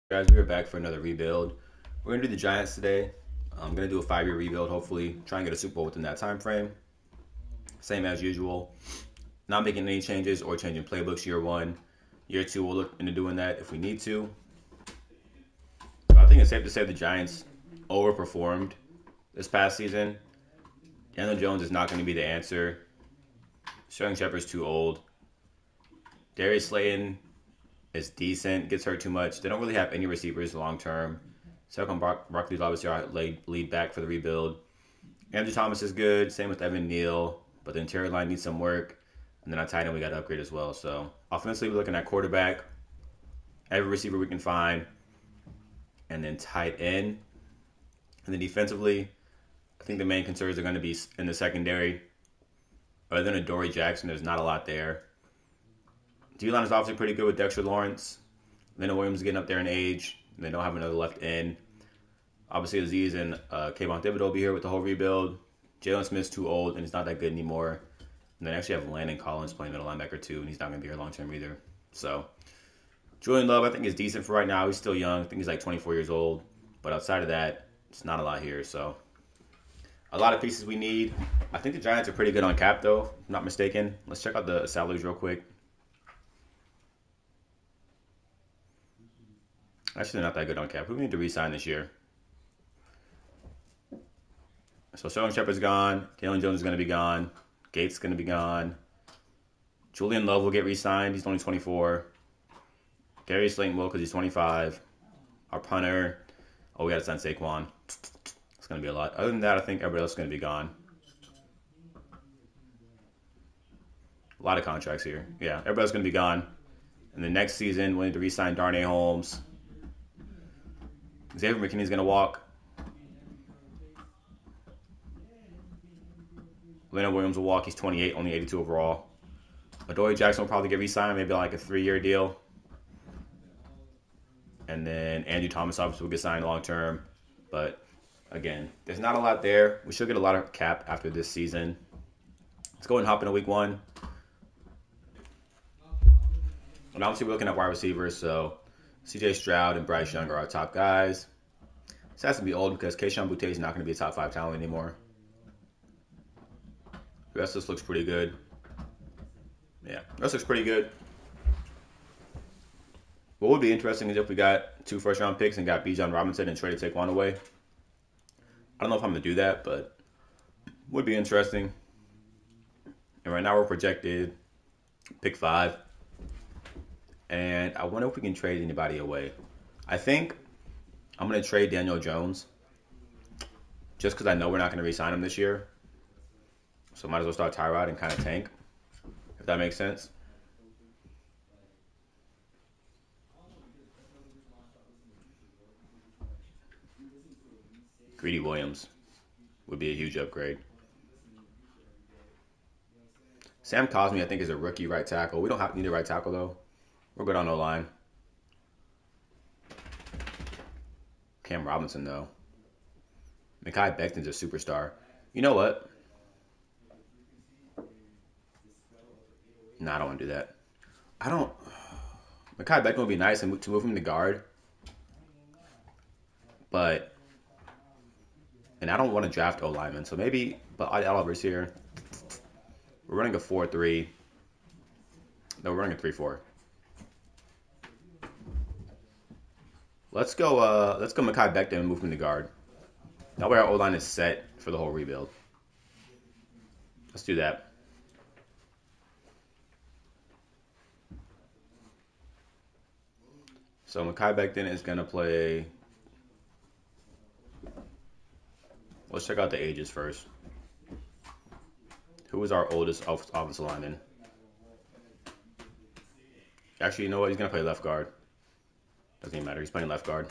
Guys, we are back for another rebuild. We're gonna do the Giants today. I'm gonna do a 5-year rebuild. Hopefully, try and get a Super Bowl within that time frame. Same as usual. Not making any changes or changing playbooks year one. Year two, we'll look into doing that if we need to. But I think it's safe to say the Giants overperformed this past season. Daniel Jones is not going to be the answer. Sterling Shepard's too old. Darius Slayton is decent, gets hurt too much. They don't really have any receivers long term. Saquon Barkley's obviously our lead back for the rebuild. Andrew Thomas is good. Same with Evan Neal. But the interior line needs some work. And then our tight end we got to upgrade as well. So offensively, we're looking at quarterback, every receiver we can find, and then tight end. And then defensively, I think the main concerns are going to be in the secondary. Other than Adoree Jackson, there's not a lot there. D-line is obviously pretty good with Dexter Lawrence. Leonard Williams is getting up there in age. They don't have another left end. Obviously, Aziz and Kayvon Thibodeau will be here with the whole rebuild. Jalen Smith's too old, and he's not that good anymore. And then actually have Landon Collins playing middle linebacker too, and he's not going to be here long term either. So, Julian Love, I think, is decent for right now. He's still young. I think he's like 24 years old. But outside of that, it's not a lot here. So, a lot of pieces we need. I think the Giants are pretty good on cap, though, if I'm not mistaken. Let's check out the salaries real quick. Actually, they're not that good on cap. Who we need to re-sign this year? So Sterling Shepard's gone. Daniel Jones is going to be gone. Gates is going to be gone. Julian Love will get re-signed. He's only 24. Darius Slayton will because he's 25. Our punter. Oh, we got to sign Saquon. It's going to be a lot. Other than that, I think everybody else is going to be gone. A lot of contracts here. Yeah, everybody's going to be gone. And the next season, we need to re-sign Darnay Holmes. Xavier McKinney's going to walk. Leonard Williams will walk. He's 28, only 82 overall. Adoree Jackson will probably get re-signed, maybe like a 3-year deal. And then Andrew Thomas obviously will get signed long term. But again, there's not a lot there. We should get a lot of cap after this season. Let's go ahead and hop into week one. And obviously we're looking at wide receivers, so CJ Stroud and Bryce Young are our top guys. This has to be old because Kayshon Boutte is not going to be a top 5 talent anymore. The rest of this looks pretty good. Yeah, the rest looks pretty good. What would be interesting is if we got 2 first-round picks and got Bijan Robinson and traded Saquon away. I don't know if I'm going to do that, but would be interesting. And right now we're projected pick 5. And I wonder if we can trade anybody away. I think I'm going to trade Daniel Jones just because I know we're not going to re-sign him this year. So might as well start Tyrod and kind of tank, if that makes sense. Greedy Williams would be a huge upgrade. Sam Cosmi, I think, is a rookie right tackle. We don't need a right tackle, though. We're good on O-line. Cam Robinson, though. Mekhi Becton's a superstar. You know what? Nah, I don't want to do that. Mekhi Becton would be nice to move him to guard. And I don't want to draft O-lineman. So maybe, but Oliver's here. We're running a 4-3. No, we're running a 3-4. Let's go Mekhi Becton and move him to guard. That way our O-line is set for the whole rebuild. Let's do that. So Mekhi Becton is going to play. Let's check out the ages first. Who is our oldest offensive lineman? Actually, you know what? He's going to play left guard. Doesn't even matter. He's playing left guard.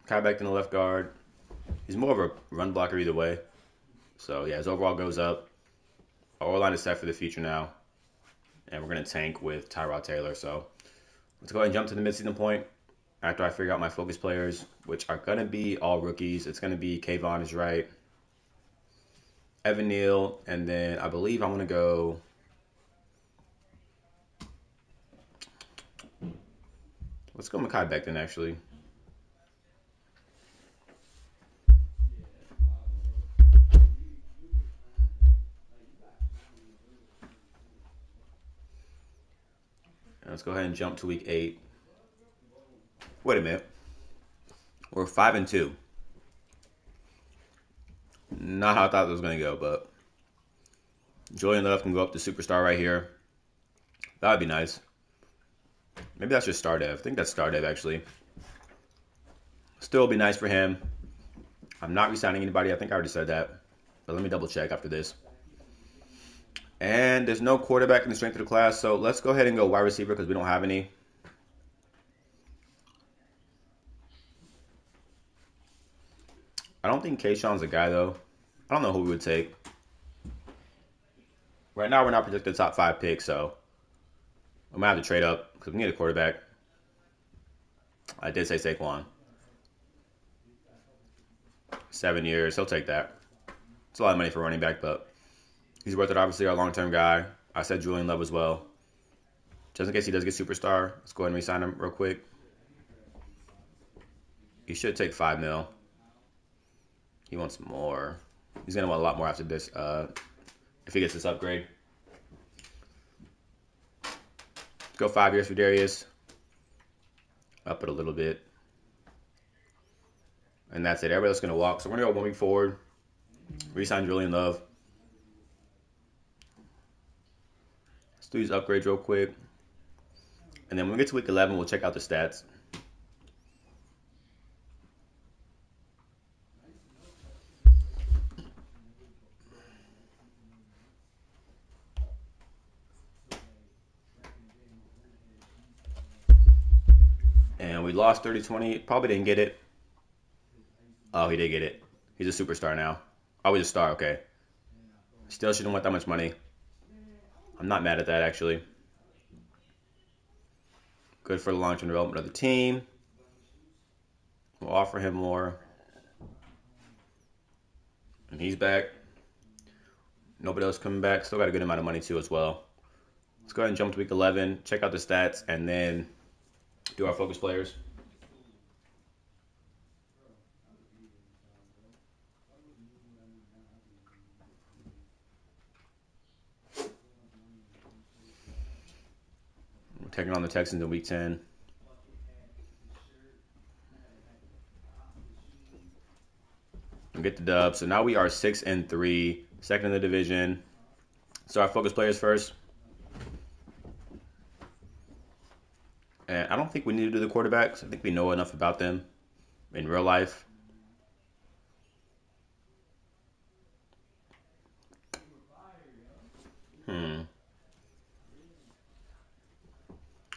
Kai Becton, the left guard. He's more of a run blocker either way. So, yeah, his overall goes up. Our O-line is set for the future now. And we're going to tank with Tyrod Taylor. So, let's go ahead and jump to the midseason point. After I figure out my focus players, which are going to be all rookies. It's going to be Kayvon is right. Evan Neal, and then I believe I'm going to go... Let's go Mekhi Becton, actually. And let's go ahead and jump to week 8. Wait a minute. We're 5-2. Not how I thought it was going to go, but Julian Love can go up to superstar right here. That would be nice. Maybe that's just star dev. I think that's star dev, actually. Still be nice for him. I'm not re-signing anybody. I think I already said that. But let me double check after this. And there's no quarterback in the strength of the class, so let's go ahead and go wide receiver because we don't have any. I don't think Kayshawn's a guy, though. I don't know who we would take. Right now, we're not projected top 5 pick, so I'm going to have to trade up because we need a quarterback. I did say Saquon. 7 years. He'll take that. It's a lot of money for running back, but he's worth it. Obviously, our long-term guy. I said Julian Love as well. Just in case he does get superstar, let's go ahead and re-sign him real quick. He should take $5 million. He wants more. He's going to want a lot more after this if he gets this upgrade. Go 5 years for Darius. Up it a little bit. And that's it. Everybody else is going to walk. So we're going to go 1 week forward. Re-sign Julian Love. Let's do these upgrades real quick. And then when we get to week 11, we'll check out the stats. And we lost 30-20. Probably didn't get it. Oh, he did get it. He's a superstar now. Oh, he's a star. Okay. Still shouldn't want that much money. I'm not mad at that, actually. Good for the long-term development of the team. We'll offer him more. And he's back. Nobody else coming back. Still got a good amount of money, too, as well. Let's go ahead and jump to week 11. Check out the stats, and then do our focus players. We're taking on the Texans in week 10. And get the dub. So now we are 6-3, second in the division. So our focus players first. And I don't think we need to do the quarterbacks. I think we know enough about them in real life.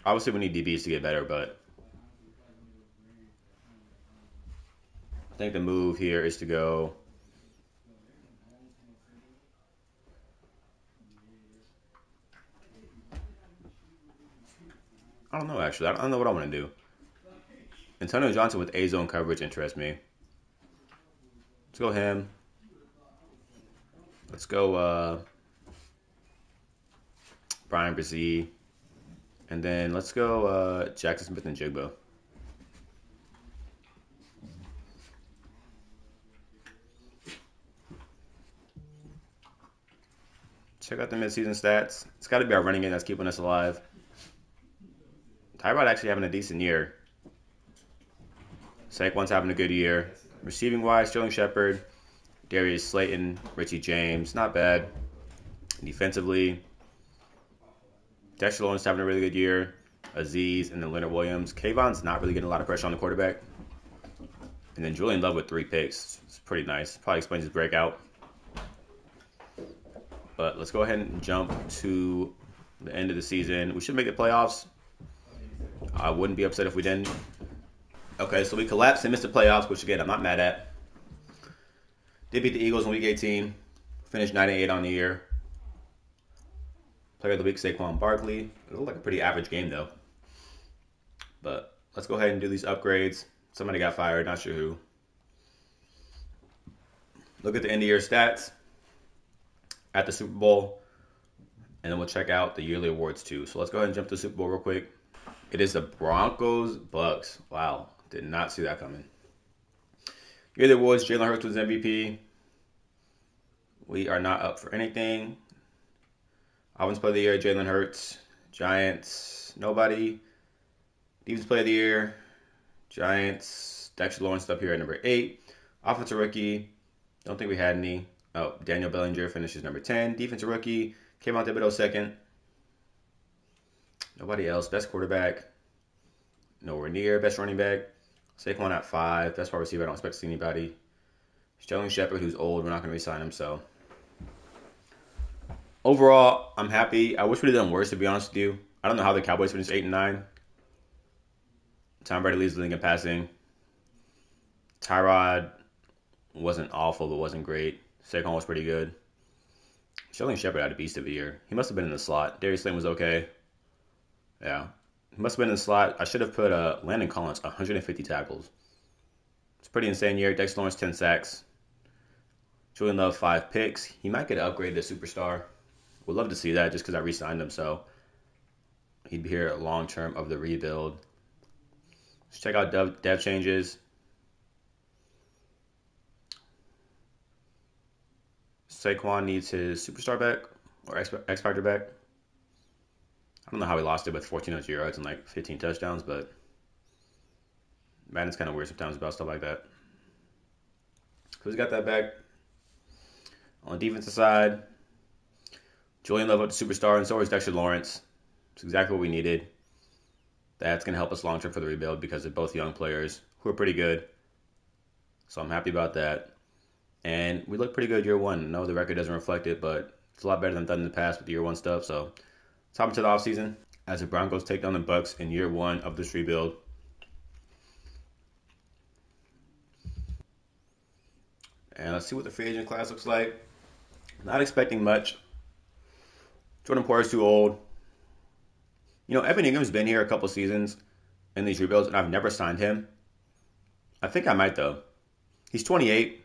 Obviously, we need DBs to get better, but I think the move here is to go... I don't know, actually. I don't know what I want to do. Antonio Johnson with A-zone coverage interests me. Let's go him. Let's go Brian Brzee. And then let's go Jackson Smith and Jigba. Check out the midseason stats. It's got to be our running game that's keeping us alive. Tyrod actually having a decent year. Saquon's having a good year. Receiving-wise, Sterling Shepard, Darius Slayton, Richie James. Not bad. Defensively, Dexter Lawrence having a really good year. Aziz, and then Leonard Williams. Kayvon's not really getting a lot of pressure on the quarterback. And then Julian Love with 3 picks. It's pretty nice. Probably explains his breakout. But let's go ahead and jump to the end of the season. We should make the playoffs. I wouldn't be upset if we didn't. Okay, so we collapsed and missed the playoffs, which again, I'm not mad at. Did beat the Eagles in week 18. Finished 9-8 on the year. Player of the week, Saquon Barkley. It looked like a pretty average game, though. But let's go ahead and do these upgrades. Somebody got fired, not sure who. Look at the end of year stats. at the Super Bowl, and then we'll check out the yearly awards too. So let's go ahead and jump to the Super Bowl real quick. It is the Broncos Bucks. Wow, did not see that coming. Yearly awards: Jalen Hurts was MVP. We are not up for anything. Offensive Player of the Year: Jalen Hurts. Giants, nobody. Defensive Player of the Year: Giants. Dexter Lawrence up here at number 8. Offensive Rookie, don't think we had any. Oh, Daniel Bellinger finishes number 10. Defensive Rookie, came out Thibodeau second. Nobody else. Best quarterback, nowhere near. Best running back, Saquon at 5. Best wide receiver, I don't expect to see anybody. Sterling Shepard, who's old, we're not going to re-sign him, so. Overall, I'm happy. I wish we'd have done worse, to be honest with you. I don't know how the Cowboys finished 8 and 9. Tom Brady leads the league in passing. Tyrod wasn't awful, but wasn't great. Saquon was pretty good. Sterling Shepard had a beast of a year. He must have been in the slot. Darius Slayton was okay. Yeah. He must have been in the slot. I should have put Landon Collins, 150 tackles. It's a pretty insane year. Dexter Lawrence, 10 sacks. Julian Love, 5 picks. He might get upgraded to superstar. Would love to see that just because I re-signed him, so he'd be here long term of the rebuild. Let's check out dev changes. Saquon needs his superstar back or X Factor back. I don't know how he lost it with 1,400 yards and like 15 touchdowns, but Madden's kind of weird sometimes about stuff like that. Who's got that back? On the defensive side, Julian Love up to superstar, and so is Dexter Lawrence. It's exactly what we needed. That's going to help us long term for the rebuild because they're both young players who are pretty good. So I'm happy about that. And we look pretty good year one. I know the record doesn't reflect it, but it's a lot better than done in the past with the year one stuff. So let's hop into the offseason as the Broncos take down the Bucks in year one of this rebuild. And let's see what the free agent class looks like. Not expecting much. Jordan Poyer is too old. You know, Evan Ingram's been here a couple seasons in these rebuilds, and I've never signed him. I think I might, though. He's 28.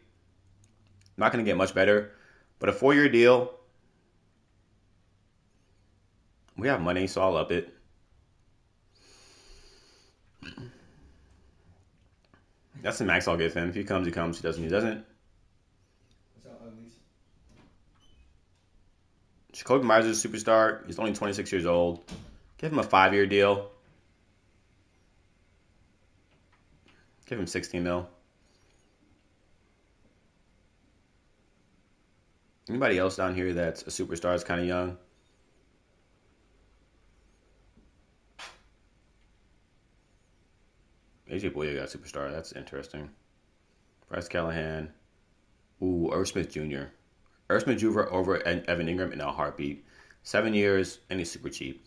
Not going to get much better. But a 4-year deal. We have money, so I'll up it. That's the max I'll give him. If he comes, he comes. If he doesn't, he doesn't. Jacoby Myers is a superstar. He's only 26 years old. Give him a 5-year deal. Give him 16 mil. Anybody else down here that's a superstar is kind of young? AJ Boye got a superstar. That's interesting. Bryce Callahan. Ooh, Irv Smith Jr. Irv Smith Jr. over Evan Ingram in a heartbeat. 7 years, and he's super cheap.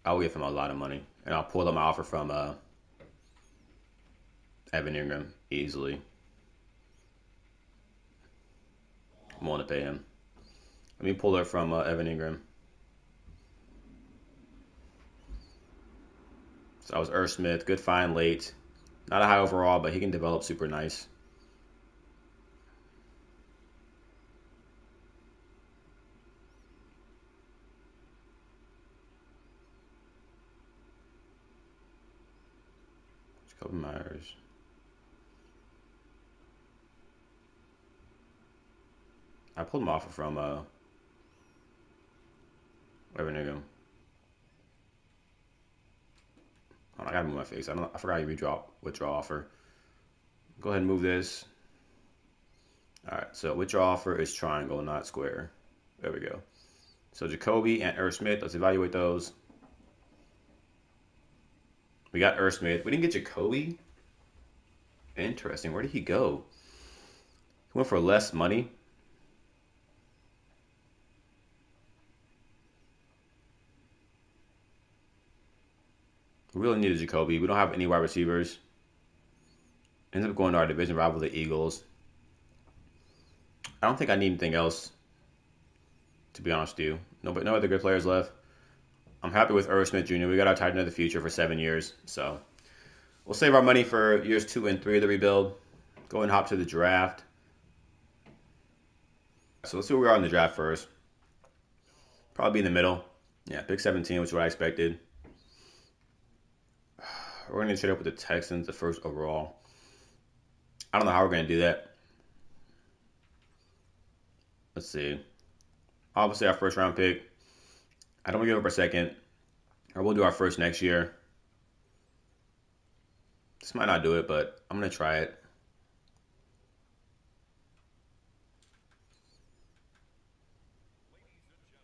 I'll give him a lot of money. And I'll pull up my offer from Evan Ingram easily. I'm willing to pay him. Let me pull it from Evan Ingram. So that was Irv Smith. Good find late. Not a high overall, but he can develop super nice. Jacoby Myers. I pulled him off from Evan Ingram. I gotta move my face. I forgot you withdraw offer. Go ahead and move this. All right, so withdraw offer is triangle, not square. There we go. So Jacoby and Irv Smith, let's evaluate those. We got Irv Smith. We didn't get Jacoby. Interesting. Where did he go? He went for less money. We really needed Jacoby. We don't have any wide receivers. Ends up going to our division rival, the Eagles. I don't think I need anything else, to be honest with you. No other good players left. I'm happy with Irv Smith Jr. We got our tight end of the future for 7 years. So we'll save our money for years 2 and 3 of the rebuild. Go and hop to the draft. So let's see where we are in the draft first. Probably in the middle. Yeah, pick 17, which is what I expected. We're going to trade up with the Texans, the first overall. I don't know how we're going to do that. Let's see. Obviously, our first round pick. I don't want to give up our second. Or we'll do our first next year. This might not do it, but I'm going to try it.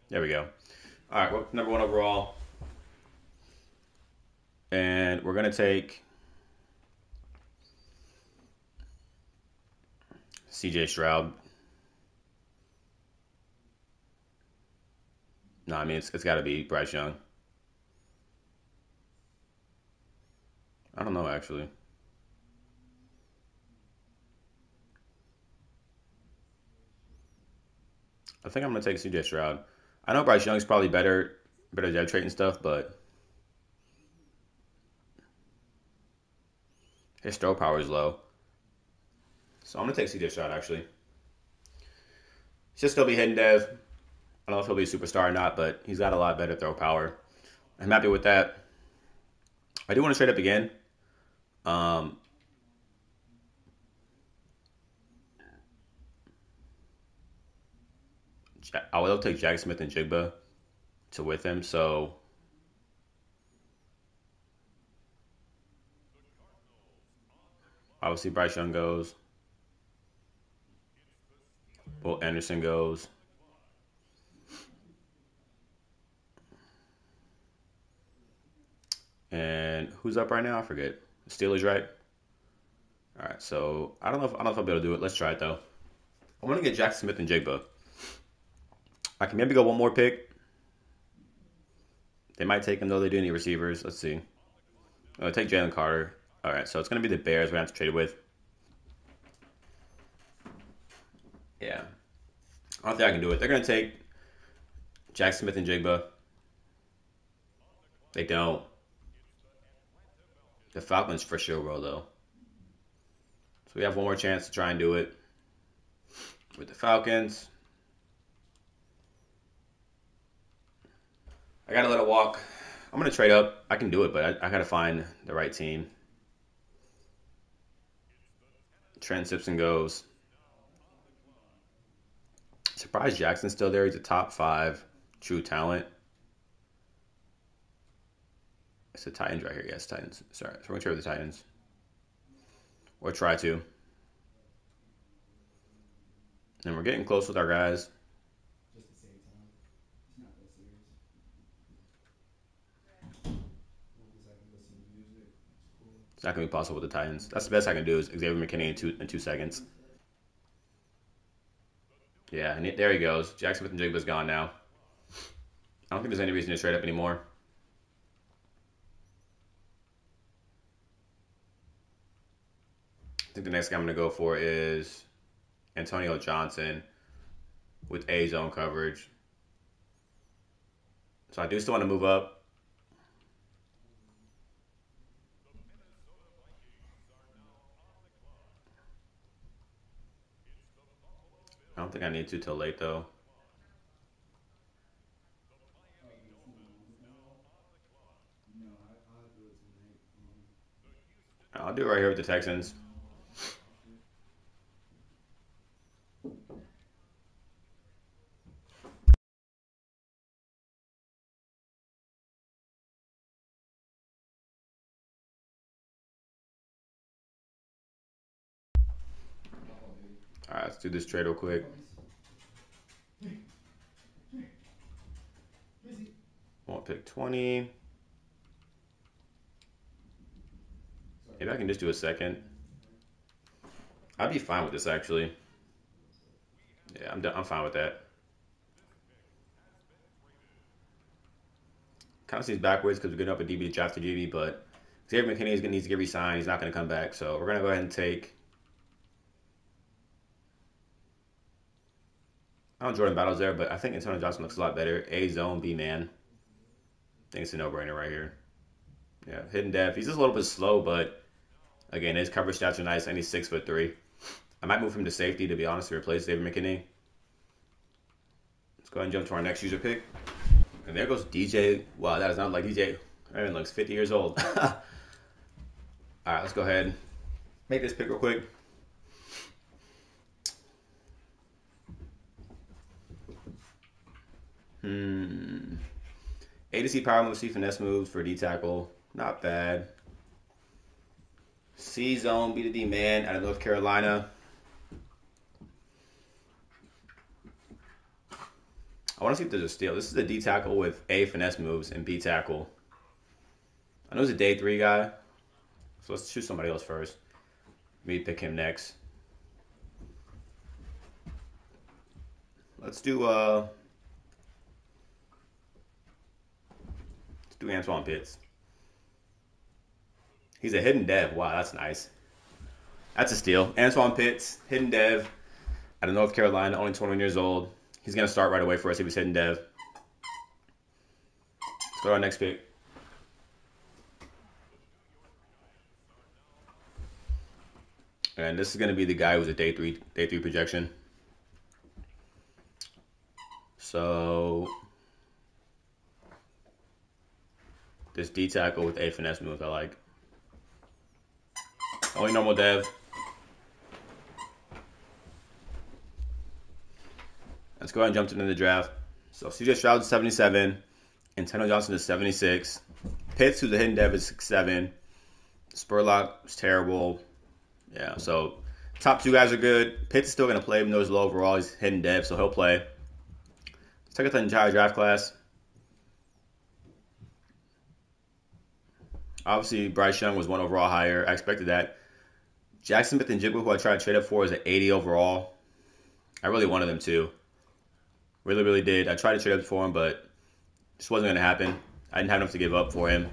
There we go. All right, well, number 1 overall. And we're going to take CJ Stroud. No, I mean, it's got to be Bryce Young. I don't know, actually. I think I'm going to take CJ Stroud. I know Bryce Young's probably better dev trait and stuff, but his throw power is low. So I'm going to take CJ Stroud, actually. He's just going to be hidden dev. I don't know if he'll be a superstar or not, but he's got a lot better throw power. I'm happy with that. I do want to trade up again. I will take Jack Smith and Jigba to with him, so obviously Bryce Young goes. Will Anderson goes. And who's up right now? I forget. Steelers, right? All right, so I don't know if I'll be able to do it. Let's try it though. I want to get Jack Smith and Jigba. I can maybe go one more pick. They might take him though. They do need receivers. Let's see. I'll take Jalen Carter. All right, so it's gonna be the Bears. We're gonna have to trade it with. Yeah, I don't think I can do it. They're gonna take Jack Smith and Jigba. They don't. The Falcons for sure will though. So we have one more chance to try and do it with the Falcons. I gotta let it walk. I'm gonna trade up. I can do it, but I gotta find the right team. Trent Simpson goes. Surprised Jackson's still there. He's a top 5 true talent. It's the Titans right here. Yes, Titans. Sorry, so we're gonna trade with the Titans, or try to. And we're getting close with our guys. It's not gonna be possible with the Titans. That's the best I can do is Xavier McKinney in 2 seconds. Yeah, and there he goes. Jack Smith and Jigba's gone now. I don't think there's any reason to trade up anymore. I think the next guy I'm going to go for is Antonio Johnson with A zone coverage. So I do still want to move up. I don't think I need to till late though. I'll do it right here with the Texans. All right, let's do this trade real quick. Want pick 20. Maybe I can just do a second. I'd be fine with this actually. Yeah, I'm fine with that. Kind of seems backwards because we're getting up a DB to draft to DB, but Xavier McKinney is going to need to get re-signed. He's not going to come back, so we're going to go ahead and take. I don't know Jordan Battle's there, but I think Antonio Johnson looks a lot better. A zone, B man. I think it's a no-brainer right here. Yeah, hidden depth. He's just a little bit slow, but again, his coverage stats are nice, and he's 6'3". I might move him to safety to be honest to replace David McKinney. go ahead and jump to our next user pick. And there goes DJ. Wow, that is not like DJ. Aaron looks 50 years old. All right, let's go ahead. Make this pick real quick. A to C power moves, C finesse moves for D tackle. Not bad. C zone, B to D man out of North Carolina. I want to see if there's a steal. This is a D tackle with A finesse moves and B tackle. I know he's a day 3 guy. So let's choose somebody else first. Maybe pick him next. Let's do Antoine Pitts. He's a hidden dev. Wow, that's nice. That's a steal. Antoine Pitts, hidden dev out of North Carolina, only 21 years old. He's going to start right away for us if he's hidden dev. Let's go to our next pick. And this is going to be the guy who's a day three projection. So this D tackle with A finesse moves I like. Only normal dev. Let's go ahead and jump into the draft. So CJ Stroud is 77. Antonio Johnson is 76. Pitts, who's a hidden dev, is 6'7". Spurlock is terrible. Yeah, so top 2 guys are good. Pitts is still going to play, even though he's low overall. He's hidden dev, so he'll play. Let's check out the entire draft class. Obviously, Bryce Young was 1 overall higher. I expected that. Jackson Smith and Jigba, who I tried to trade up for, is at 80 overall. I really wanted them too. Really, really did. I tried to trade up for him, but just wasn't going to happen. I didn't have enough to give up for him.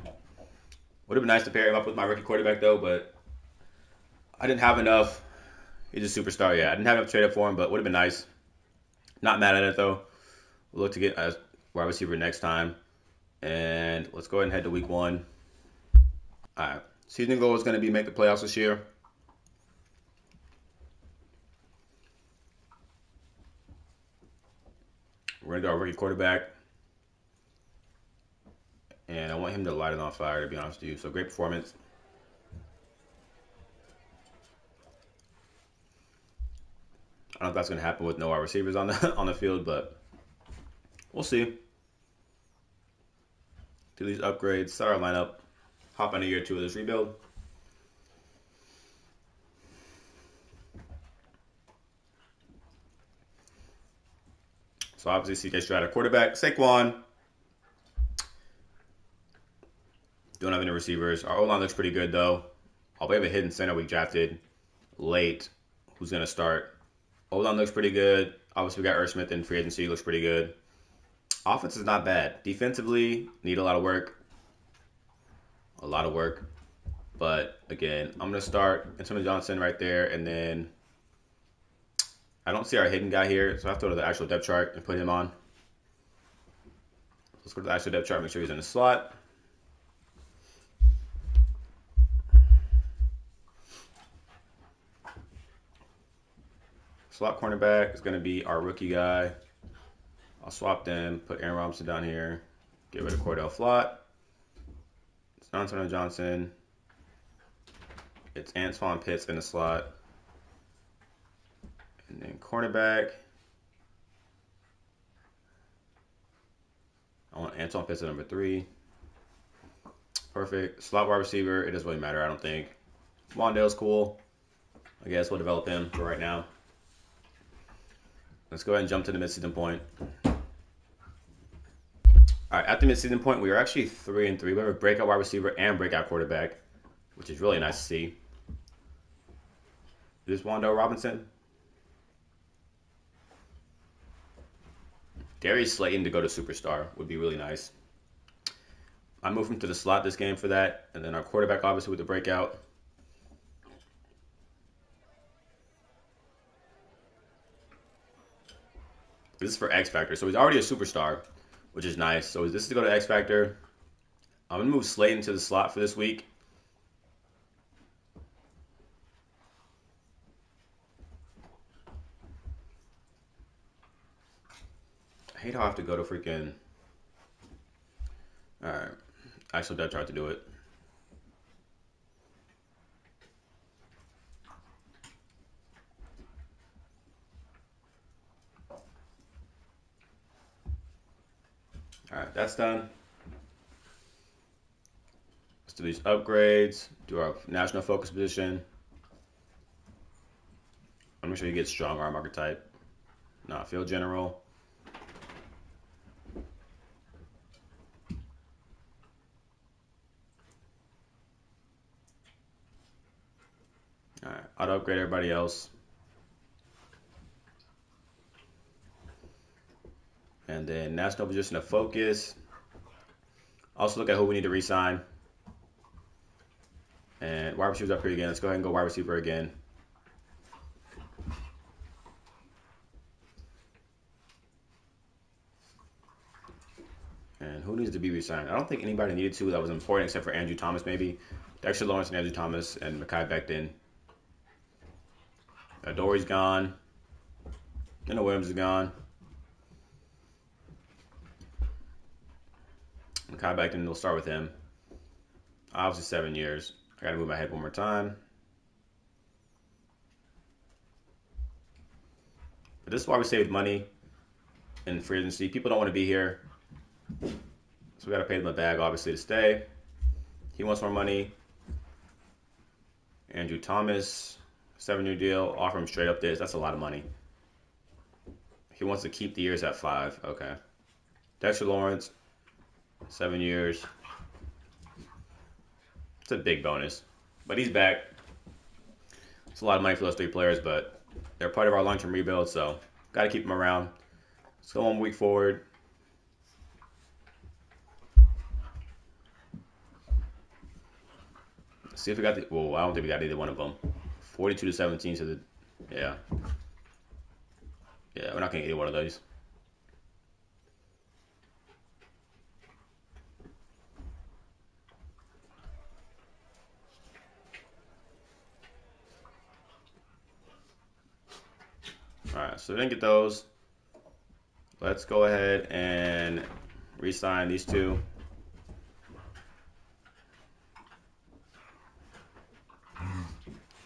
Would have been nice to pair him up with my rookie quarterback, though, but I didn't have enough. He's a superstar, yeah. I didn't have enough to trade up for him, but would have been nice. Not mad at it, though. We'll look to get a wide receiver next time. And let's go ahead and head to week 1. All right. Season goal is going to be make the playoffs this year. We're going to go our rookie quarterback. And I want him to light it on fire, to be honest with you. So, great performance. I don't know if that's going to happen with no wide receivers on the field, but we'll see. Do these upgrades, start our lineup, hop on a year 2 of this rebuild. So obviously CJ Stroud at quarterback. Saquon. Don't have any receivers. Our O-line looks pretty good, though. We have a hidden center we drafted late who's going to start. O-line looks pretty good. Obviously, we got Irv Smith in free agency. Looks pretty good. Offense is not bad. Defensively, need a lot of work. A lot of work. But, again, I'm going to start Antonio Johnson right there. And then I don't see our hidden guy here, so I have to go to the actual depth chart and put him on. Let's go to the actual depth chart, make sure he's in the slot. Slot cornerback is going to be our rookie guy. I'll swap them, put Aaron Robinson down here, get rid of Cordell Flott. It's Antonio Johnson. It's Antoine Pitts in the slot. And then cornerback. I want Antoine Pitts at number 3. Perfect. Slot wide receiver, it doesn't really matter, I don't think. Wandale's cool. I guess we'll develop him for right now. Let's go ahead and jump to the midseason point. All right, at the midseason point, we are actually 3-3. We have a breakout wide receiver and breakout quarterback, which is really nice to see. Is this Wandale Robinson? Darius Slayton to go to superstar would be really nice. I moved him to the slot this game for that, and then our quarterback obviously with the breakout. This is for X Factor, so he's already a superstar, which is nice. So this is to go to X Factor. I'm gonna move Slayton to the slot for this week. I hate how I have to go to freaking. Alright. Actual depth chart to do it. Alright, that's done. Let's do these upgrades. Do our national focus position. I'm sure you get strong arm archetype. Not field general. Alright, auto upgrade everybody else. And then national position of focus. Also look at who we need to re-sign. And wide receiver's up here again. Let's go ahead and go wide receiver again. And who needs to be re-signed? I don't think anybody needed to that was important except for Andrew Thomas maybe. Dexter Lawrence and Andrew Thomas and Mekhi Becton. Dory's gone. Kendall Williams is gone. Mekhi Becton, we'll start with him. Obviously 7 years. I gotta move my head one more time. But this is why we saved money in free agency. People don't want to be here. So we gotta pay them a bag, obviously, to stay. He wants more money. Andrew Thomas, 7-year deal. Offer him straight up this. That's a lot of money. He wants to keep the years at 5. Okay. Dexter Lawrence, 7 years. It's a big bonus. But he's back. It's a lot of money for those 3 players, but they're part of our long-term rebuild, so got to keep them around. Let's go 1 week forward. Let's see if we got the... Well, I don't think we got either one of them. 42-17 to the... Yeah. Yeah, we're not going to get either one of those. Alright, so we didn't get those. Let's go ahead and re-sign these 2.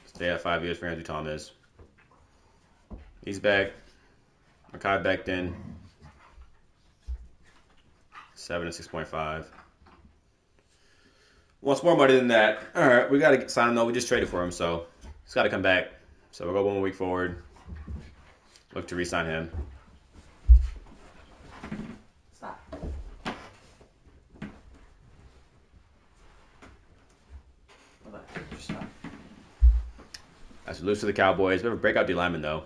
Stay at 5 years for Andrew Thomas. He's back. Mekhi Becton. 7 and 6.5. Wants more money than that. Alright, we gotta sign him though. We just traded for him, so he's gotta come back. So we'll go 1 week forward. Look to re-sign him. Stop. Just stop. That's loose for the Cowboys. We have a breakout D lineman though.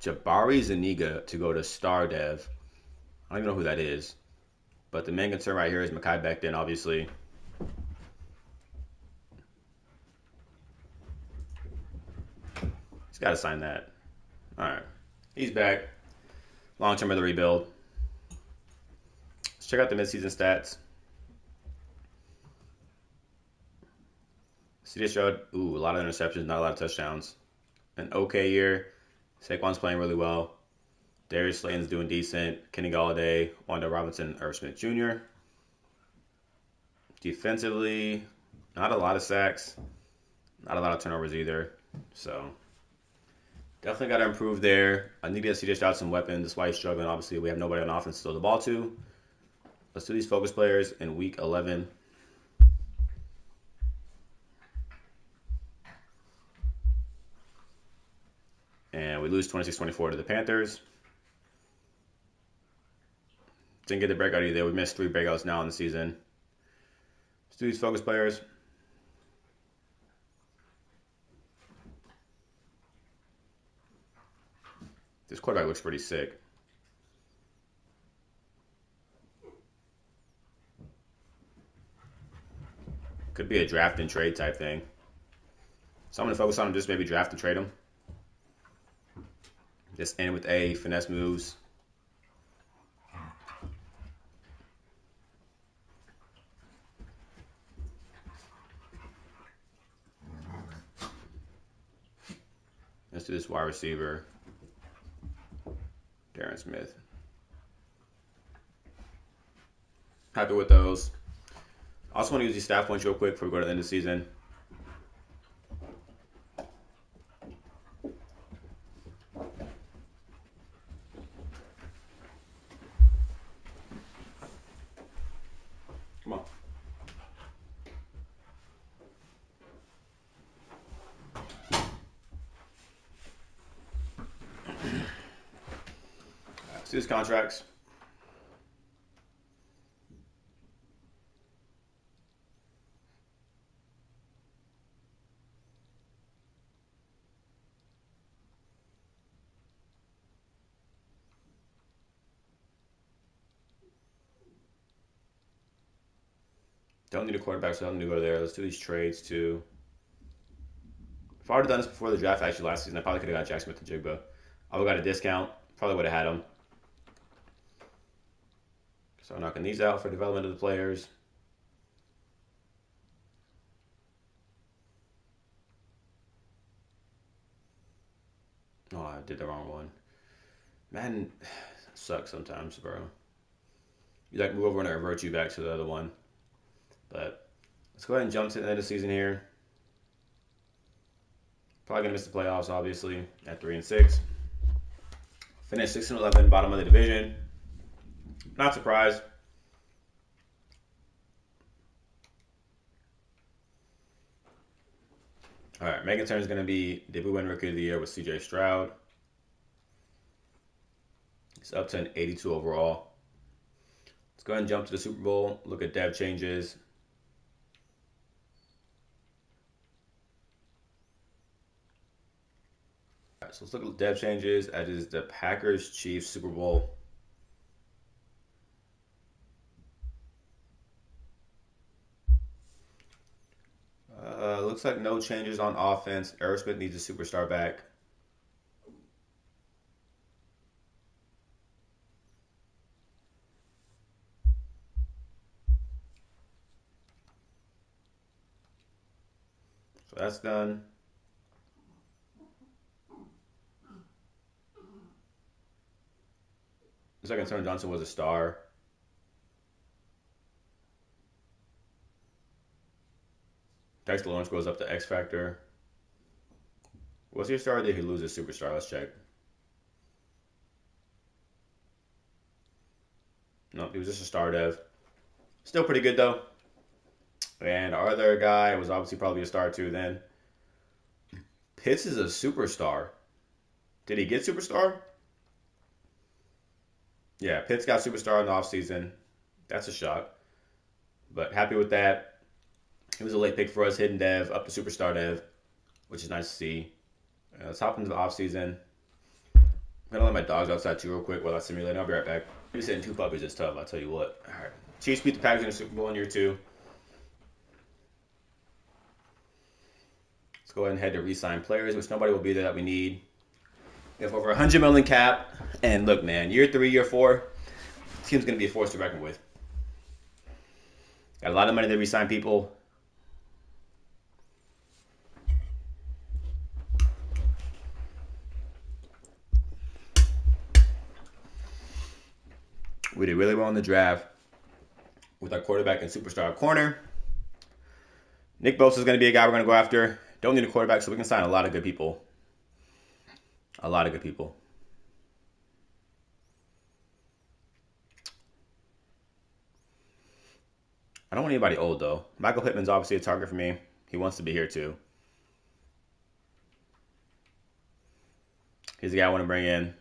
Jabari Zuniga to go to Star Dev. I don't even know who that is. But the main concern right here is Mekhi Becton, obviously. He's got to sign that. All right. He's back. Long term of the rebuild. Let's check out the midseason stats. C.J. Stroud, ooh, a lot of interceptions, not a lot of touchdowns. An okay year. Saquon's playing really well. Darius Slayton's doing decent. Kenny Galladay, Wanda Robinson, Irv Smith Jr. Defensively, not a lot of sacks. Not a lot of turnovers either. So, definitely got to improve there. I need to get C.J. Stroud some weapons. That's why he's struggling. Obviously, we have nobody on offense to throw the ball to. Let's do these focus players in week 11. And we lose 26-24 to the Panthers. Didn't get the breakout either. We missed 3 breakouts now in the season. Let's do these focus players. This quarterback looks pretty sick. Could be a draft and trade type thing. So I'm going to focus on him, just maybe draft and trade him. Just end with A, finesse moves. do this wide receiver. Darren Smith. Happy with those. I also want to use these staff points real quick before we go to the end of the season. Come on. Let's do these contracts. Don't need a quarterback, so I don't need to go there. Let's do these trades too. If I would have done this before the draft, actually last season, I probably could have got Jack Smith and Jigba. I would have got a discount. Probably would have had him. So I'm knocking these out for development of the players. Oh, I did the wrong one. Madden sucks sometimes, bro. You like move over and I revert you back to the other one. But let's go ahead and jump to the end of the season here. Probably gonna miss the playoffs, obviously, at 3-6. Finished 6-11, bottom of the division. Not surprised. All right, Megan Turner is going to be debut win rookie of the year with CJ Stroud. It's up to an 82 overall. Let's go ahead and jump to the Super Bowl. Look at dev changes. All right, so let's look at dev changes. That is the Packers Chiefs Super Bowl. Looks like no changes on offense. Aerosmith needs a superstar back. So that's done. Looks like Antonio Johnson was a star. Dexter Lawrence goes up to X Factor. Was he a star or did he lose a superstar? Let's check. Nope, he was just a star dev. Still pretty good though. And our other guy was obviously probably a star too then. Pitts is a superstar. Did he get superstar? Yeah, Pitts got superstar in the offseason. That's a shock. But happy with that. It was a late pick for us, hidden dev, up to superstar dev, which is nice to see. Let's hop into the offseason. I'm going to let my dogs outside too real quick while I simulate. I'll be right back. Babysitting two puppies is tough, I'll tell you what. All right. Chiefs beat the Packers in the Super Bowl in year 2. Let's go ahead and head to re-sign players, which nobody will be there that we need. We have over 100 million cap. And look, man, year 3, year 4, the team's going to be a force to reckon with. Got a lot of money to re-sign people. We did really well in the draft with our quarterback and superstar corner. Nick Bosa is going to be a guy we're going to go after. Don't need a quarterback, so we can sign a lot of good people. A lot of good people. I don't want anybody old, though. Michael Pittman's obviously a target for me. He wants to be here, too. He's the guy I want to bring in.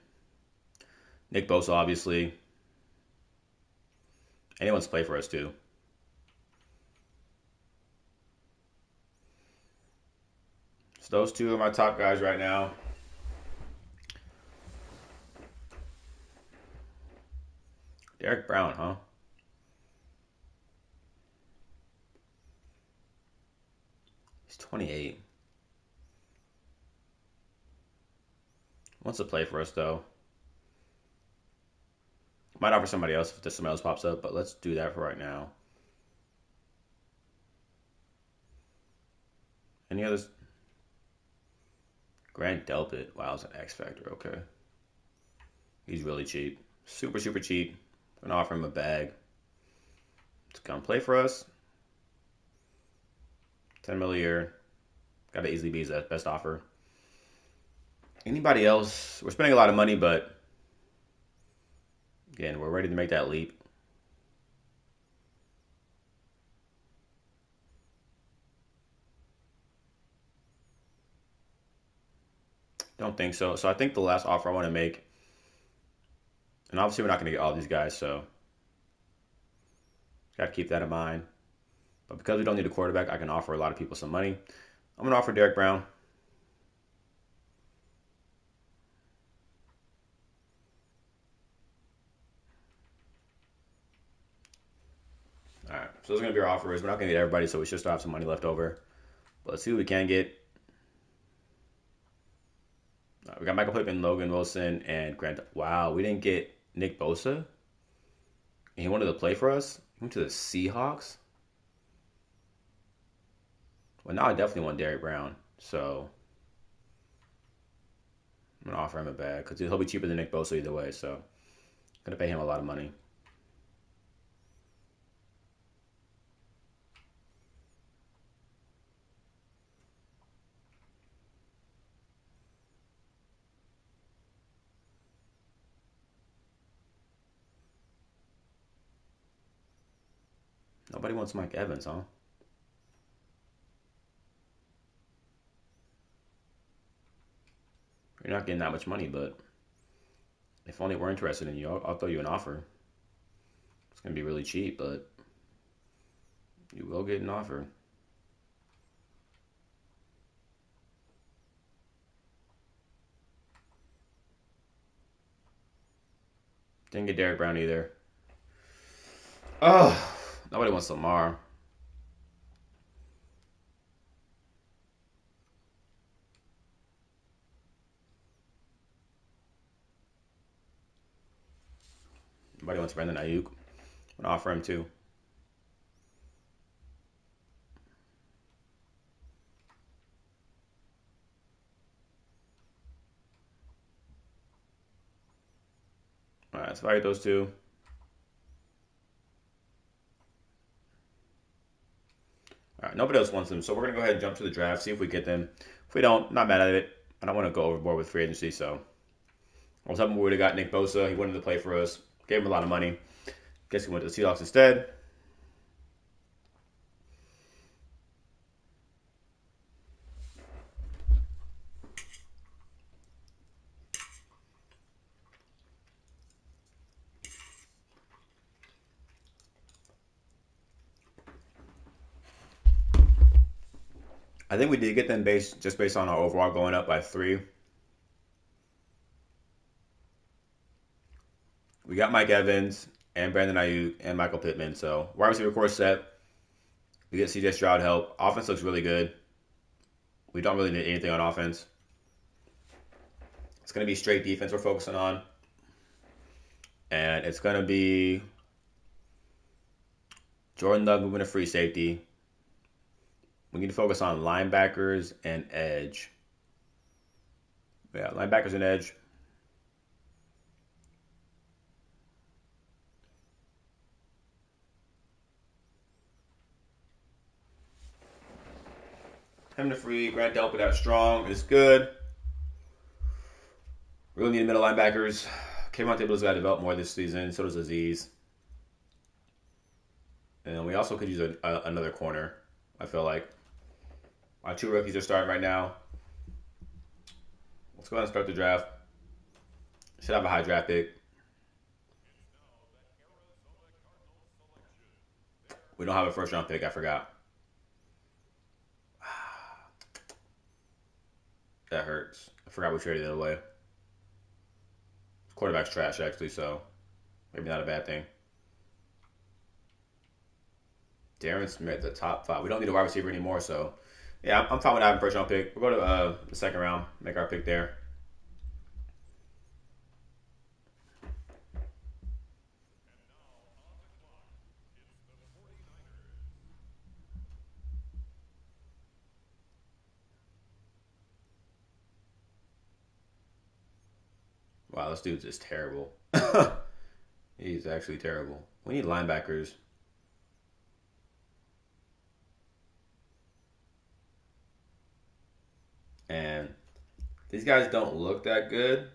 Nick Bosa, obviously. And he wants to play for us, too. So those two are my top guys right now. Derek Brown, huh? He's 28. Wants to play for us, though. Might offer somebody else if somebody else pops up, but let's do that for right now. Any others? Grant Delpit. Wow, it's an X Factor. Okay. He's really cheap. Super, super cheap. I'm going to offer him a bag to come play for us. 10 mil a year. Got to easily be his best offer. Anybody else? We're spending a lot of money, but again, we're ready to make that leap. Don't think so. So I think the last offer I want to make, and obviously we're not going to get all these guys, so got to keep that in mind. But because we don't need a quarterback, I can offer a lot of people some money. I'm going to offer Derek Brown. All right, so those are going to be our offers. We're not going to get everybody, so we should still have some money left over. But let's see what we can get. We got Michael Pittman, Logan Wilson, and Grant. Wow, we didn't get Nick Bosa. And he wanted to play for us. He went to the Seahawks. Well, now I definitely want Derek Brown. So I'm going to offer him a bag because he'll be cheaper than Nick Bosa either way. So I'm going to pay him a lot of money. Nobody wants Mike Evans, huh? You're not getting that much money, but if only we're interested in you, I'll throw you an offer. It's going to be really cheap, but you will get an offer. Didn't get Derek Brown either. Oh, nobody wants Lamar. Nobody wants Brandon Ayuk. I'm going to offer him too. All right, let's evaluate those two. All right, nobody else wants them, so we're going to go ahead and jump to the draft, see if we get them. If we don't, not mad at it. I don't want to go overboard with free agency, so I was hoping we would have got Nick Bosa. He wanted to play for us. Gave him a lot of money. Guess he went to the Seahawks instead. I think we did get them based on our overall going up by 3. We got Mike Evans and Brandon Ayuk and Michael Pittman. So wide receiver core set. We get CJ Stroud help. Offense looks really good. We don't really need anything on offense. It's going to be straight defense we're focusing on. And it's going to be Jordan Love moving to free safety. We need to focus on linebackers and edge. Yeah, linebackers and edge. Him to free. Grant Delpit out strong. It's good. Really need middle linebackers. Kayvon Thibodeau's got to develop more this season. So does Aziz. And we also could use another corner, I feel like. Our 2 rookies are starting right now. Let's go ahead and start the draft. Should have a high draft pick. We don't have a first round pick. I forgot. That hurts. I forgot we traded it away. Quarterback's trash, actually, so maybe not a bad thing. Darren Smith, the top 5. We don't need a wide receiver anymore, so yeah, I'm fine with having first round pick. We'll go to the second round, make our pick there. Wow, this dude's just terrible. He's actually terrible. We need linebackers. And these guys don't look that good.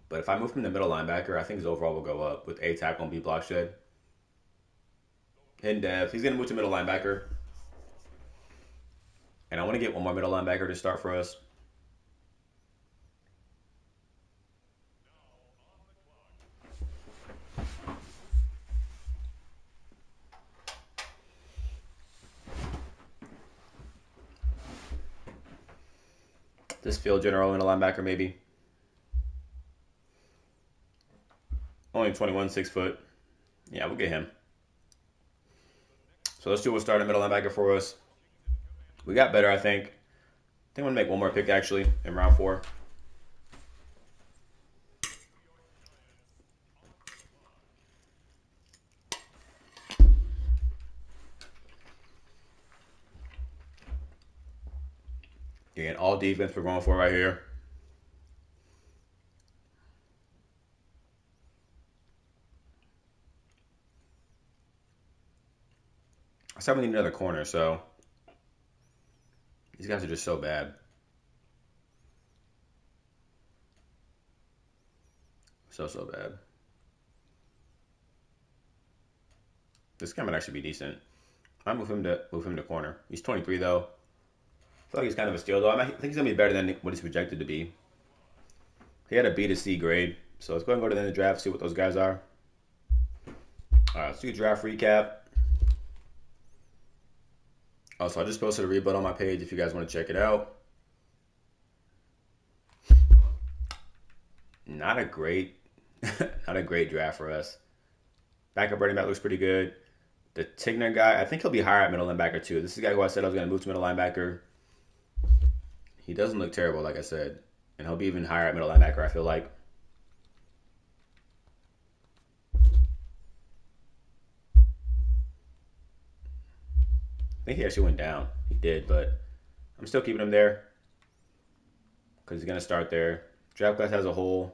But if I move him to middle linebacker, I think his overall will go up with A tackle and B block shed. Hidden dev. He's going to move to middle linebacker. And I want to get one more middle linebacker to start for us. This field general middle linebacker, maybe. Only 21, 6 foot. Yeah, we'll get him. So those two will start at middle linebacker for us. We got better, I think. I'm going to make one more pick, actually, in round 4. Again, all defense we're going for right here. I said we need another corner, so these guys are just so bad. So bad. This guy might actually be decent. I move him to corner. He's 23 though. I feel like he's kind of a steal though. I think he's gonna be better than what he's projected to be. He had a B to C grade, so let's go and go to the end of the draft, see what those guys are. All right, let's do draft recap. Also, I just posted a rebuild on my page if you guys want to check it out. Not a great draft for us. Backup running back looks pretty good. The Tigner guy, I think he'll be higher at middle linebacker too. This is the guy who I said I was going to move to middle linebacker. He doesn't look terrible, like I said. And he'll be even higher at middle linebacker, I feel like. I think he actually went down. He did, but I'm still keeping him there because he's going to start there. Draft class has a hole.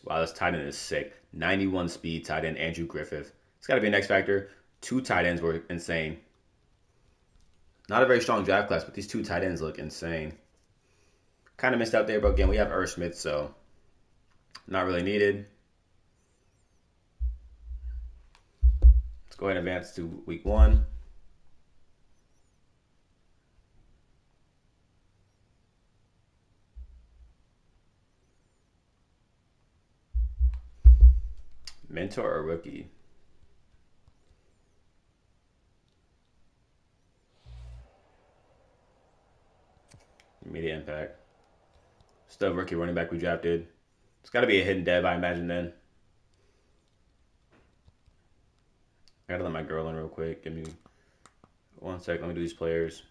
Wow, this tight end is sick. 91 speed tight end, Andrew Griffith. It's got to be an X factor. 2 tight ends were insane. Not a very strong draft class, but these 2 tight ends look insane. Kind of missed out there, but again, we have Irv Smith, so not really needed. Let's go ahead and advance to week 1. Mentor or rookie? Immediate impact. Still rookie running back we drafted. It's got to be a hidden dev, I imagine then. I gotta let my girl in real quick. Give me 1 sec. Let me do these players.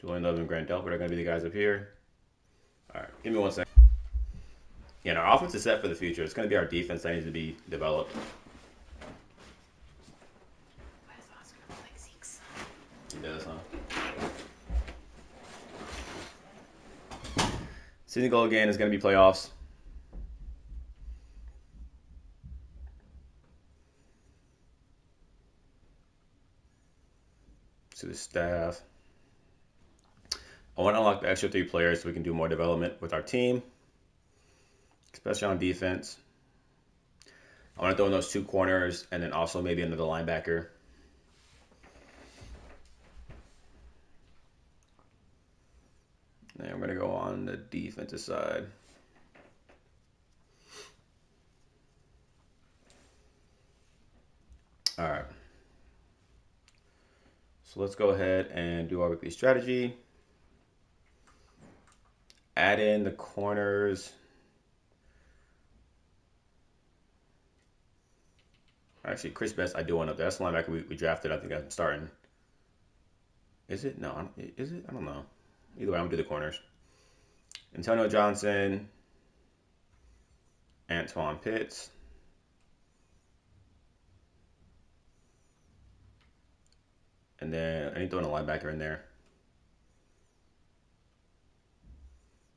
Julian Love and Grant Delpit are going to be the guys up here. All right, give me 1 sec. Yeah, and our offense is set for the future. It's going to be our defense that needs to be developed. Why is Oscar like Zeke's? He does, huh? Season goal again is going to be playoffs. To the staff. I want to unlock the extra 3 players so we can do more development with our team, especially on defense. I want to throw in those 2 corners and then also maybe another linebacker. And I'm going to go on the defensive side. All right. So let's go ahead and do our weekly strategy. Add in the corners. Actually, Chris Best, I do want up there. That's the linebacker we drafted. I think I'm starting. Is it? No. Is it? I don't know. Either way, I'm going to do the corners. Antonio Johnson, Antoine Pitts. And then I need to throw in a linebacker in there.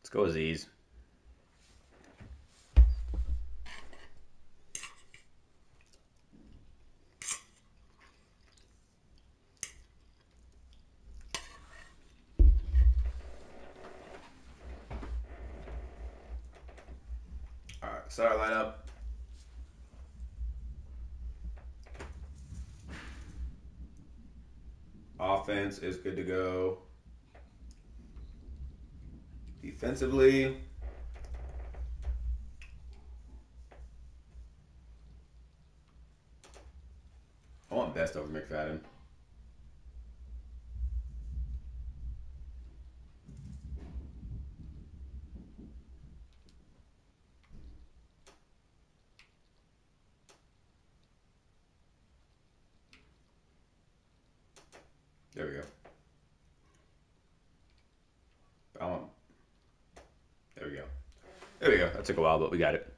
Let's go with Z's. All right, set our lineup. Offense is good to go. Defensively, I want Best over McFadden. There we go. There we go. There we go. That took a while, but we got it.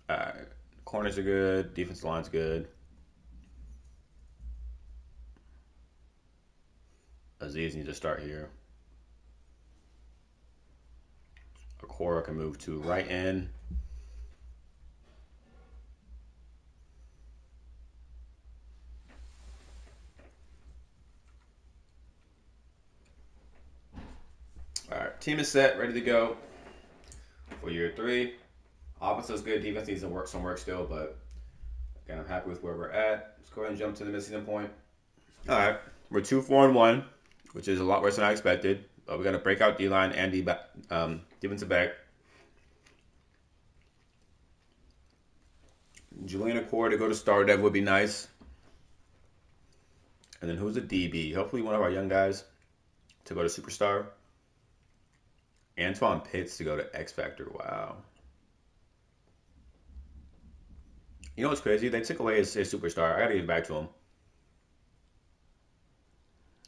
All right. Corners are good. Defensive line's good. Aziz needs to start here. Okora can move to right end. All right, team is set, ready to go for year 3. Offense is good. Defense needs to work some work still, but again, I'm happy with where we're at. Let's go ahead and jump to the mid-season point. All right, we're 2-4-1, which is a lot worse than I expected. But we got to break out D-line and defensive back. Julian Okora to go to star dev would be nice. And then who's the DB? Hopefully one of our young guys to go to superstar. Antoine Pitts to go to X Factor. Wow. You know what's crazy? They took away his superstar. I gotta give it back to him.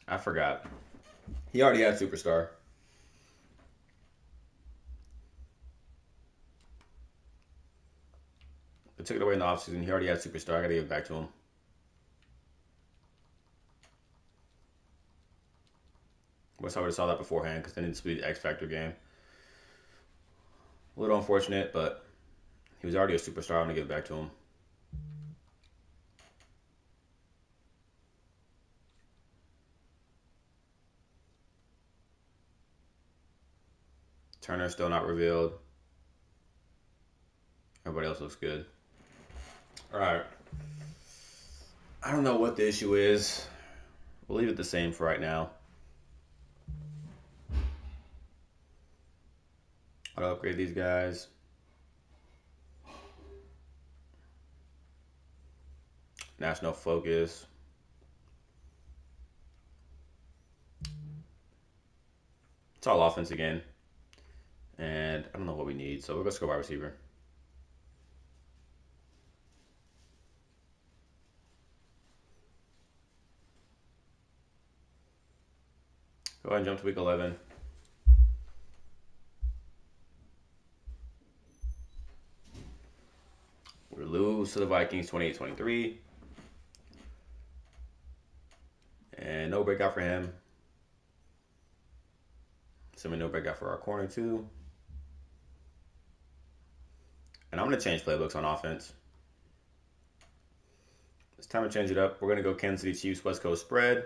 I forgot. He already had superstar. They took it away in the offseason. He already had superstar. I gotta give it back to him. Wish I would have saw that beforehand because then it's be the X Factor game. A little unfortunate, but he was already a superstar. I'm gonna give it back to him. Turner still not revealed. Everybody else looks good. All right. I don't know what the issue is. We'll leave it the same for right now. I'll upgrade these guys. National focus. It's all offense again. And I don't know what we need, so we'll just go wide receiver. Go ahead and jump to week 11. We lose to the Vikings 28-23. And no breakout for him. Assuming no breakout for our corner too. And I'm going to change playbooks on offense. It's time to change it up. We're going to go Kansas City Chiefs West Coast spread.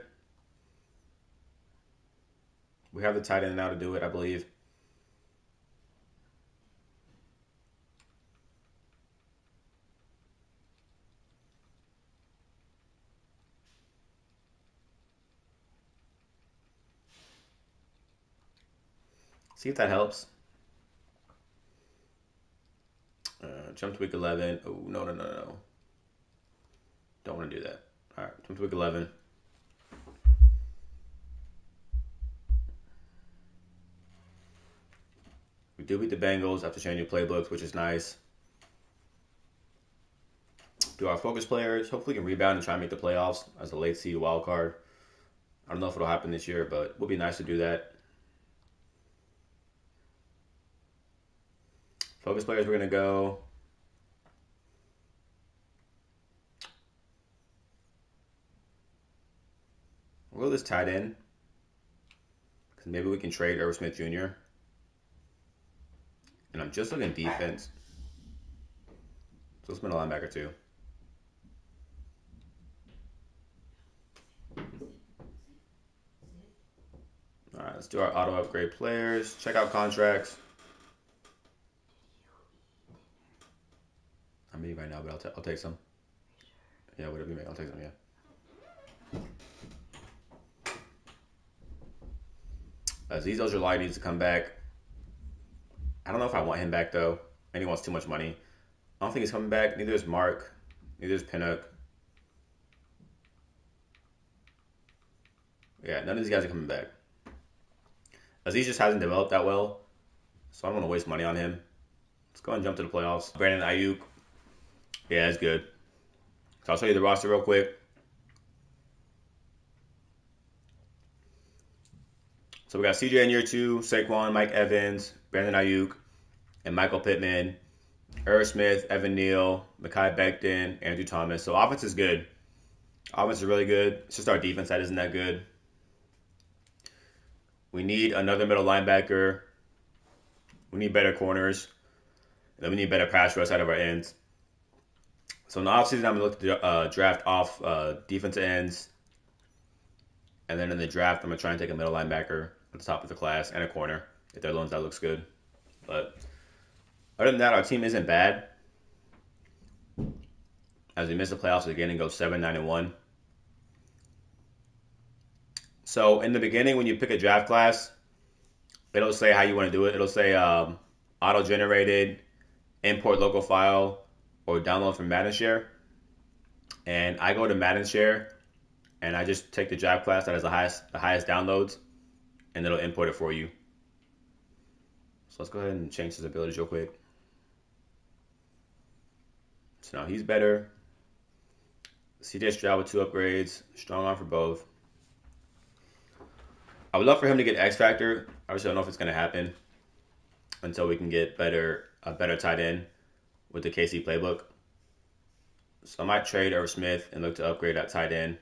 We have the tight end now to do it, I believe. See if that helps. Jump to week 11. Oh, no. Don't want to do that. All right, jump to week 11. We do beat the Bengals after changing playbooks, which is nice. Do our focus players hopefully can rebound and try and make the playoffs as a late seed wild card. I don't know if it'll happen this year, but it would be nice to do that. Focus players, we're going to go. We'll go this tight end. Because maybe we can trade Irv Smith Jr. And I'm just looking defense. So let's spend a linebacker too. All right, let's do our auto upgrade players. Check out contracts. I'm eating right now, but I'll take some. Yeah, whatever you make, I'll take some. Yeah. Azeez Ojulari needs to come back. I don't know if I want him back though, and he wants too much money. I don't think he's coming back. Neither is Mark. Neither is Pinnock. Yeah, none of these guys are coming back. Azeez just hasn't developed that well, so I don't want to waste money on him. Let's go and jump to the playoffs. Brandon Ayuk. Yeah, it's good. So I'll show you the roster real quick. So we got CJ in year 2, Saquon, Mike Evans, Brandon Ayuk, and Michael Pittman, Irv Smith, Evan Neal, Mekhi Becton, Andrew Thomas. So offense is good. Offense is really good. It's just our defense that isn't that good. We need another middle linebacker. We need better corners. And then we need better pass rush out of our ends. So in the offseason, I'm going to look to draft off defensive ends. And then in the draft, I'm going to try and take a middle linebacker at the top of the class and a corner. If they're loans, that looks good. But other than that, our team isn't bad. As we miss the playoffs again and go 7-9-1. So in the beginning, when you pick a draft class, it'll say how you want to do it. It'll say auto-generated, import local file, or download from Madden Share. And I go to Madden Share, and I just take the draft class that has the highest downloads, and it'll import it for you. So let's go ahead and change his abilities real quick. So now he's better. CJ Stroud with 2 upgrades. Strong arm for both. I would love for him to get X Factor. I just don't know if it's going to happen until we can get a better tight end with the KC playbook. So I might trade Irv Smith and look to upgrade that tight end.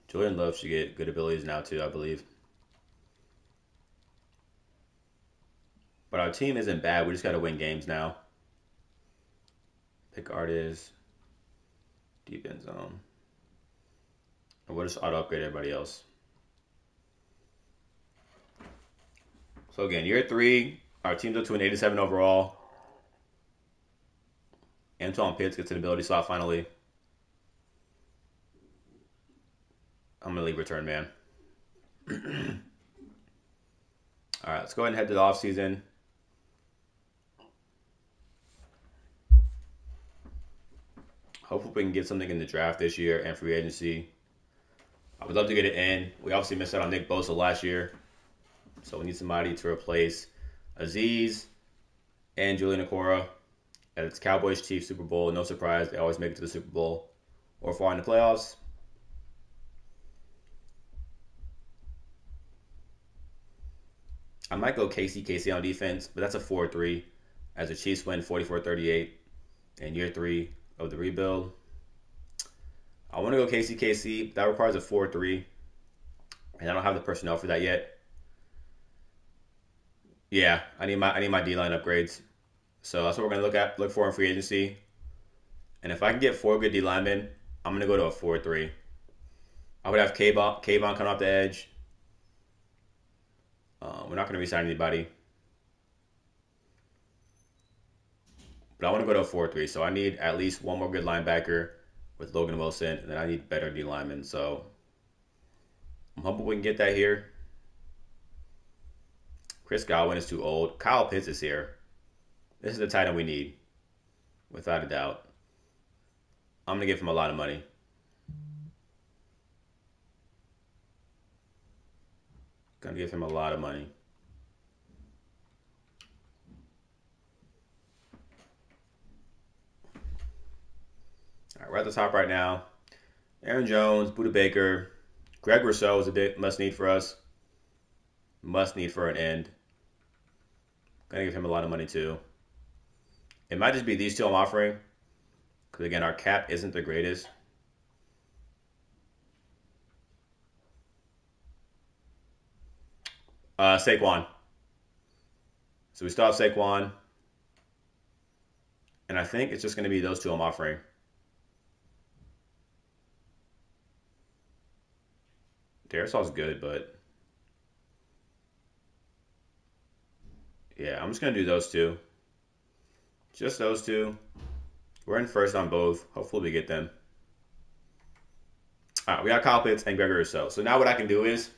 Jordan Love should get good abilities now too, I believe. But our team isn't bad. We just got to win games now. Pick artist. Deep end zone. And we'll just auto-upgrade everybody else. So again, year 3, our team's up to an 87 overall. Antoine Pitts gets an ability slot finally. I'm going to leave return man. All right, let's go ahead and head to the offseason. Hopefully we can get something in the draft this year and free agency. I would love to get it in. We obviously missed out on Nick Bosa last year. So we need somebody to replace Azeez and Julian Okora. And it's Cowboys Chiefs Super Bowl. No surprise, they always make it to the Super Bowl or far in the playoffs. I might go KC on defense, but that's a 4-3 as the Chiefs win 44-38 in year 3 of the rebuild. I want to go KC, but that requires a 4-3, and I don't have the personnel for that yet. Yeah, I need my D-line upgrades. So that's what we're gonna look for in free agency. And if I can get 4 good D linemen, I'm gonna go to a 4-3. I would have Kayvon come off the edge. We're not gonna re-sign anybody, but I want to go to a 4-3. So I need at least one more good linebacker with Logan Wilson, and then I need better D linemen. So I'm hoping we can get that here. Chris Godwin is too old. Kyle Pitts is here. This is the tight end we need, without a doubt. I'm going to give him a lot of money. Going to give him a lot of money. All right, we're at the top right now. Aaron Jones, Buda Baker, Greg Rousseau is a must need for us. Must need for an end. Gonna give him a lot of money too. It might just be these two I'm offering. Because again, our cap isn't the greatest. Saquon. So we still have Saquon. And I think it's just going to be those two I'm offering. Darisaul's good, but yeah, I'm just going to do those two. Just those two. We're in first on both. Hopefully we get them. All right, we got Kyle Pitts and Gregory Rousseau. So now what I can do is,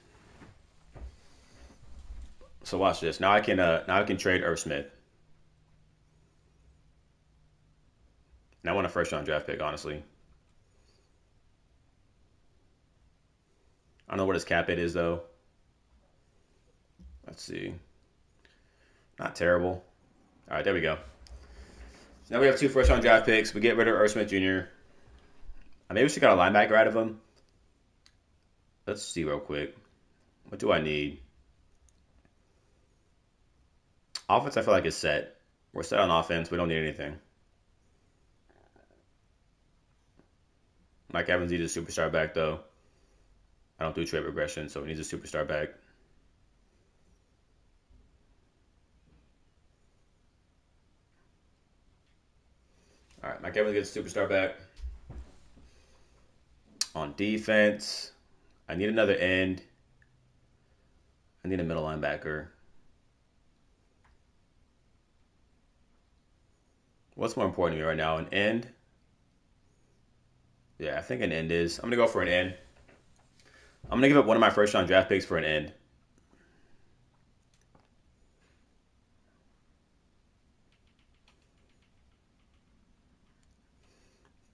so watch this. Now I can trade Irv Smith. Now I want a first round draft pick, honestly. I don't know what his cap hit is though. Let's see. Not terrible. All right, there we go. So now we have 2 first round draft picks. We get rid of Irv Smith Jr. Maybe we should got a linebacker out of him. Let's see real quick. What do I need? Offense, I feel like is set. We're set on offense. We don't need anything. Mike Evans needs a superstar back, though. I don't do trade regression, so he needs a superstar back. All right, Mike Evans gets a superstar back. On defense, I need another end. I need a middle linebacker. What's more important to me right now, an end? Yeah, I think an end is. I'm going to go for an end. I'm going to give up one of my first round draft picks for an end.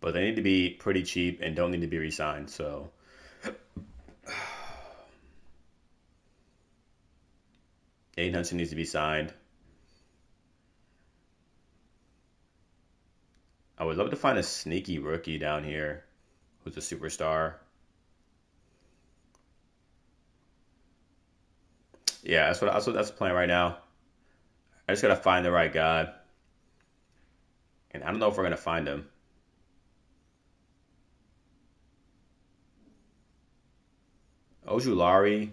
But they need to be pretty cheap and don't need to be re-signed. So Aiden Hudson needs to be signed. I would love to find a sneaky rookie down here who's a superstar. Yeah, that's the plan right now. I just gotta find the right guy, and I don't know if we're gonna find him. Ojulari,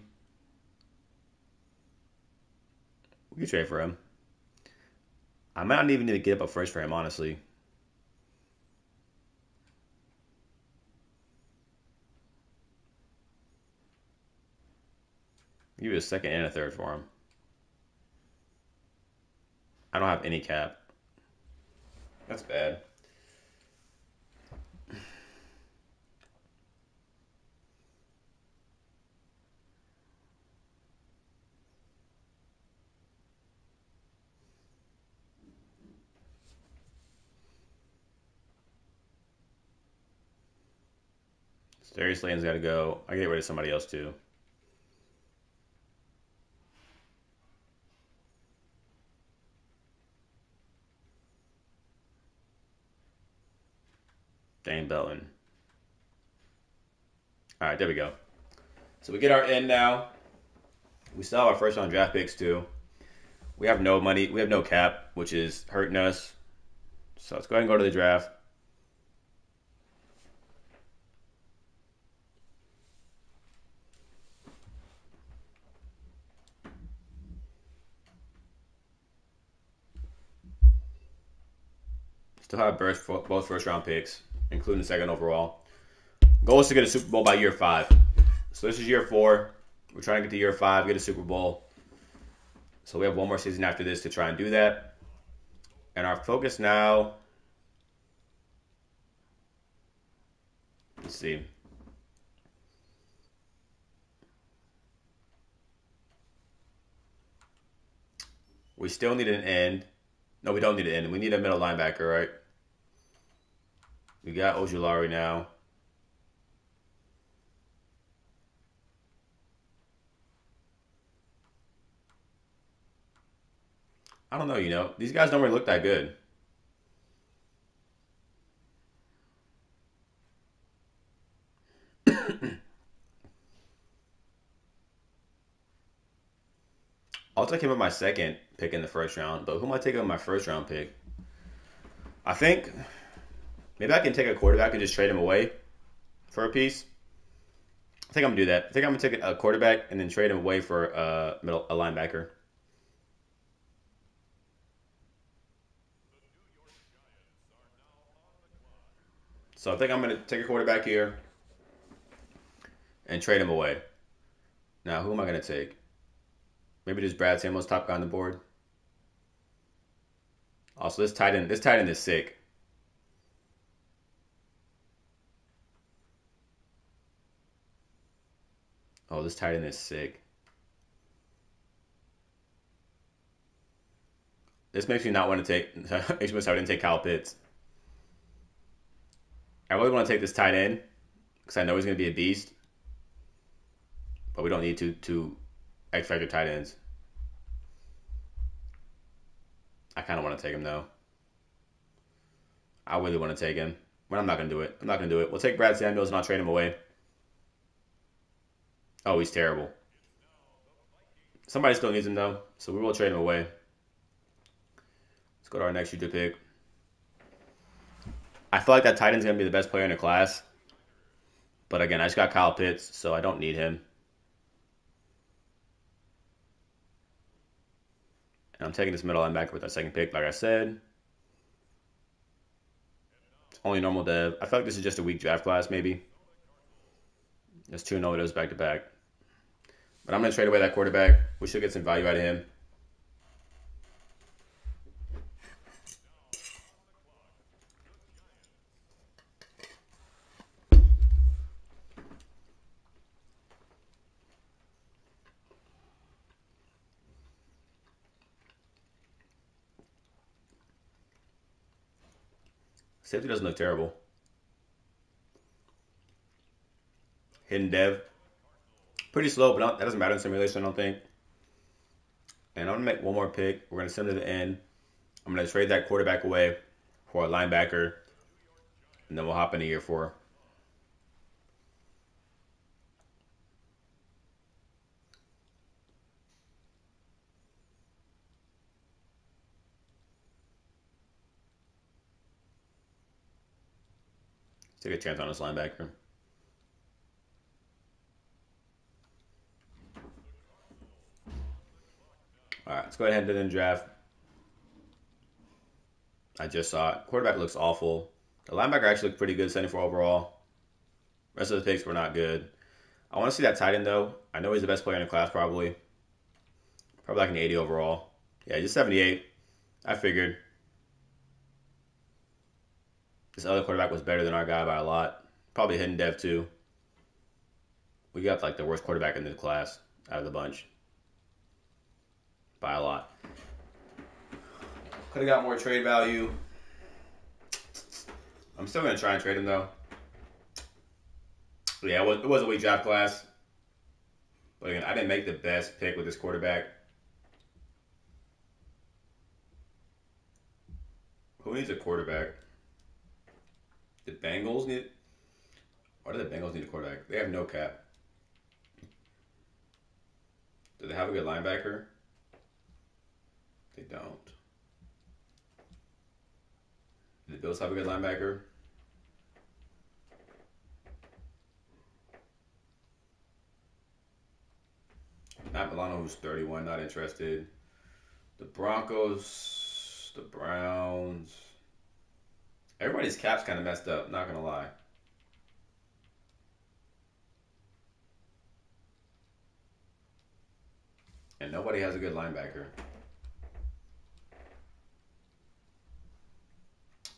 we could trade for him. I might not even need to get up a first for him, honestly. Give you a second and a third for him. I don't have any cap. That's bad. Darius Slayton's got to go. I get rid of somebody else too. Dane Belton. All right, there we go. So we get our end now. We still have our first round draft picks too. We have no money. We have no cap, which is hurting us. So let's go ahead and go to the draft. Still have both first round picks, including the second overall. Goal is to get a Super Bowl by year 5. So this is year 4. We're trying to get to year 5, get a Super Bowl. So we have one more season after this to try and do that. And our focus now, let's see. We still need an end. No, we don't need an end. We need a middle linebacker, right? We got Ojulari now. I don't know, these guys don't really look that good. I'll take him with my second pick in the first round, but who am I taking with my first round pick? I think maybe I can take a quarterback and just trade him away for a piece. I think I'm gonna do that. I think I'm gonna take a quarterback and then trade him away for a linebacker. So I think I'm gonna take a quarterback here and trade him away. Now, who am I gonna take? Maybe just Brad Samuel's top guy on the board. Also, this tight end is sick. Oh, this tight end is sick. This makes me not want to take. Makes me so I didn't take Kyle Pitts. I really want to take this tight end because I know he's going to be a beast, but we don't need two X factor tight ends. I kind of want to take him though. I really want to take him, but I'm not going to do it. I'm not going to do it. We'll take Brad Samuels and I'll trade him away. Oh, he's terrible. Somebody still needs him though, so we will trade him away. Let's go to our next future pick. I feel like that tight end's going to be the best player in the class. But again, I just got Kyle Pitts, so I don't need him. And I'm taking this middle linebacker with our second pick, like I said. It's only normal dev. I feel like this is just a weak draft class, maybe. There's two no-hitters back to back. But I'm going to trade away that quarterback. We should get some value out of him. Safety doesn't look terrible. Hidden dev. Pretty slow, but that doesn't matter in simulation, I don't think. And I'm going to make one more pick. We're going to send it to the end. I'm going to trade that quarterback away for a linebacker. And then we'll hop into year 4. Let's take a chance on this linebacker. All right, let's go ahead and then draft. I just saw it. Quarterback looks awful. The linebacker actually looked pretty good, 74 overall. Rest of the picks were not good. I want to see that tight end, though. I know he's the best player in the class, probably. Probably like an 80 overall. Yeah, just 78. I figured. This other quarterback was better than our guy by a lot. Probably hidden dev, too. We got like the worst quarterback in the class out of the bunch. By a lot. Could have got more trade value. I'm still going to try and trade him, though. But yeah, it was a weak draft class. But again, I didn't make the best pick with this quarterback. Who needs a quarterback? The Bengals need. Why do the Bengals need a quarterback? They have no cap. Do they have a good linebacker? They don't. Do the Bills have a good linebacker? Matt Milano, who's 31, not interested. The Broncos, the Browns. Everybody's cap's kind of messed up, not going to lie. And nobody has a good linebacker.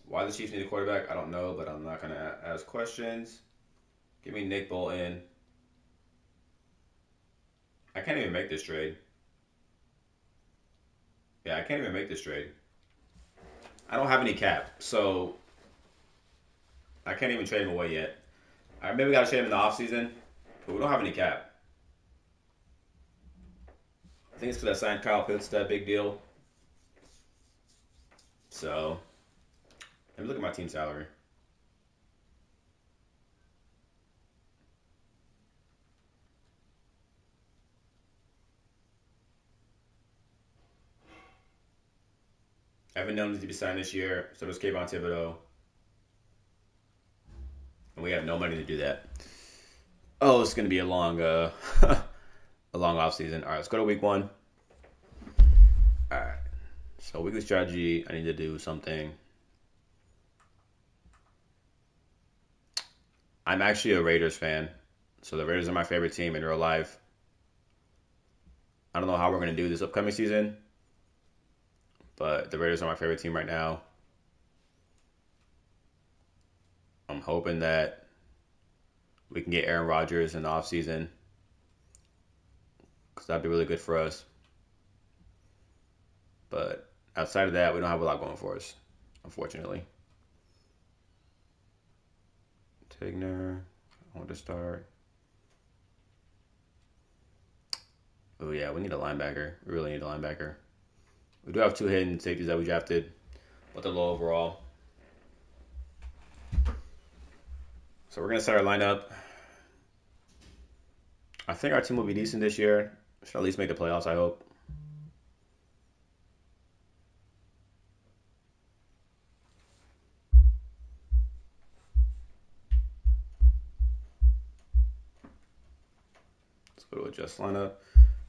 Why the Chiefs need a quarterback, I don't know, but I'm not going to ask questions. Give me Nick Bolton. I can't even make this trade. Yeah, I can't even make this trade. I don't have any cap, so I can't even trade him away yet. I maybe got to trade him in the offseason, but we don't have any cap. I think it's because I signed Kyle Pitts, that big deal. So, let me look at my team salary. Evan Neal needs to be signed this year. So does Kayvon Thibodeau. And we have no money to do that. Oh, it's going to be a long, a long off season. All right, let's go to week 1. All right. So weekly strategy, I need to do something. I'm actually a Raiders fan. So the Raiders are my favorite team in real life. I don't know how we're going to do this upcoming season, but the Raiders are my favorite team right now. I'm hoping that we can get Aaron Rodgers in the offseason because that'd be really good for us. But outside of that, we don't have a lot going for us, unfortunately. Tigner, I want to start. Oh, yeah, we need a linebacker. We really need a linebacker. We do have 2 hidden safeties that we drafted, but they're low overall. So we're going to set our lineup. I think our team will be decent this year. Should at least make the playoffs, I hope. Let's go to adjust lineup.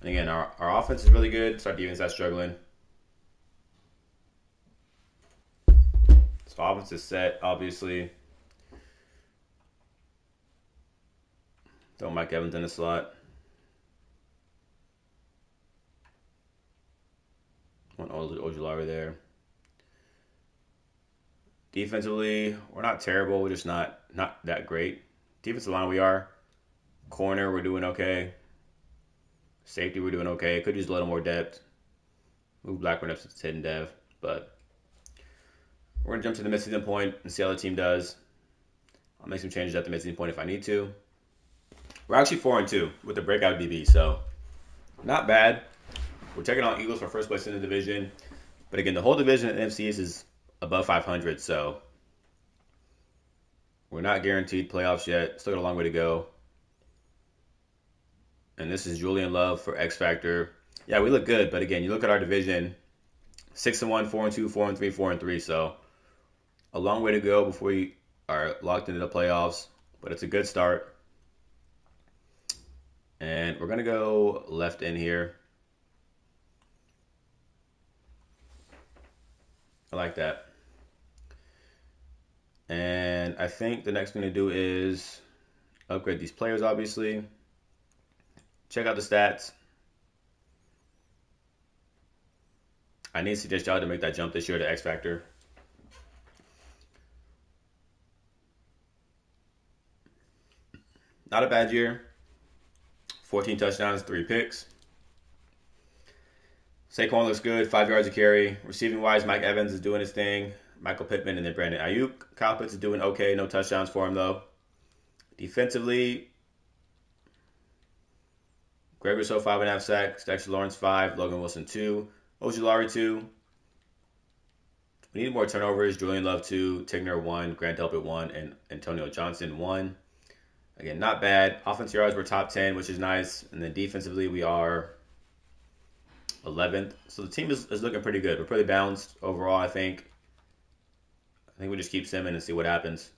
And again, our offense is really good, so our defense is struggling. So offense is set, obviously. Throw Mike Evans in the slot. Want Ojulari there. Defensively, we're not terrible. We're just not that great. Defensive line, we are. Corner, we're doing okay. Safety, we're doing okay. Could use a little more depth. Move Blackburn up to 10 dev, but we're gonna jump to the midseason point and see how the team does. I'll make some changes at the midseason point if I need to. We're actually 4-2 with the breakout DB, so not bad. We're taking on Eagles for first place in the division, but again, the whole division at NFC is above 500, so we're not guaranteed playoffs yet. Still got a long way to go. And this is Julian Love for X Factor. Yeah, we look good, but again, you look at our division: 6-1, 4-2, 4-3, 4-3. So a long way to go before we are locked into the playoffs, but it's a good start. And we're gonna go left in here. I like that. And I think the next thing to do is upgrade these players, obviously. Check out the stats. I need to suggest y'all to make that jump this year to X Factor. Not a bad year. 14 touchdowns, 3 picks. Saquon looks good, 5 yards a carry. Receiving wise, Mike Evans is doing his thing. Michael Pittman and then Brandon Ayuk. Kyle Pitts is doing okay. No touchdowns for him, though. Defensively, Greg Rousseau, 5.5 sacks. Dexter Lawrence, 5. Logan Wilson, 2. Ojulari, 2. We need more turnovers. Julian Love, 2. Tigner, 1. Grant Delpit, 1. And Antonio Johnson, 1. Again, not bad. Offensive yards, we're top 10, which is nice. And then defensively, we are 11th. So the team is looking pretty good. We're pretty balanced overall, I think. I think we just keep simming and see what happens.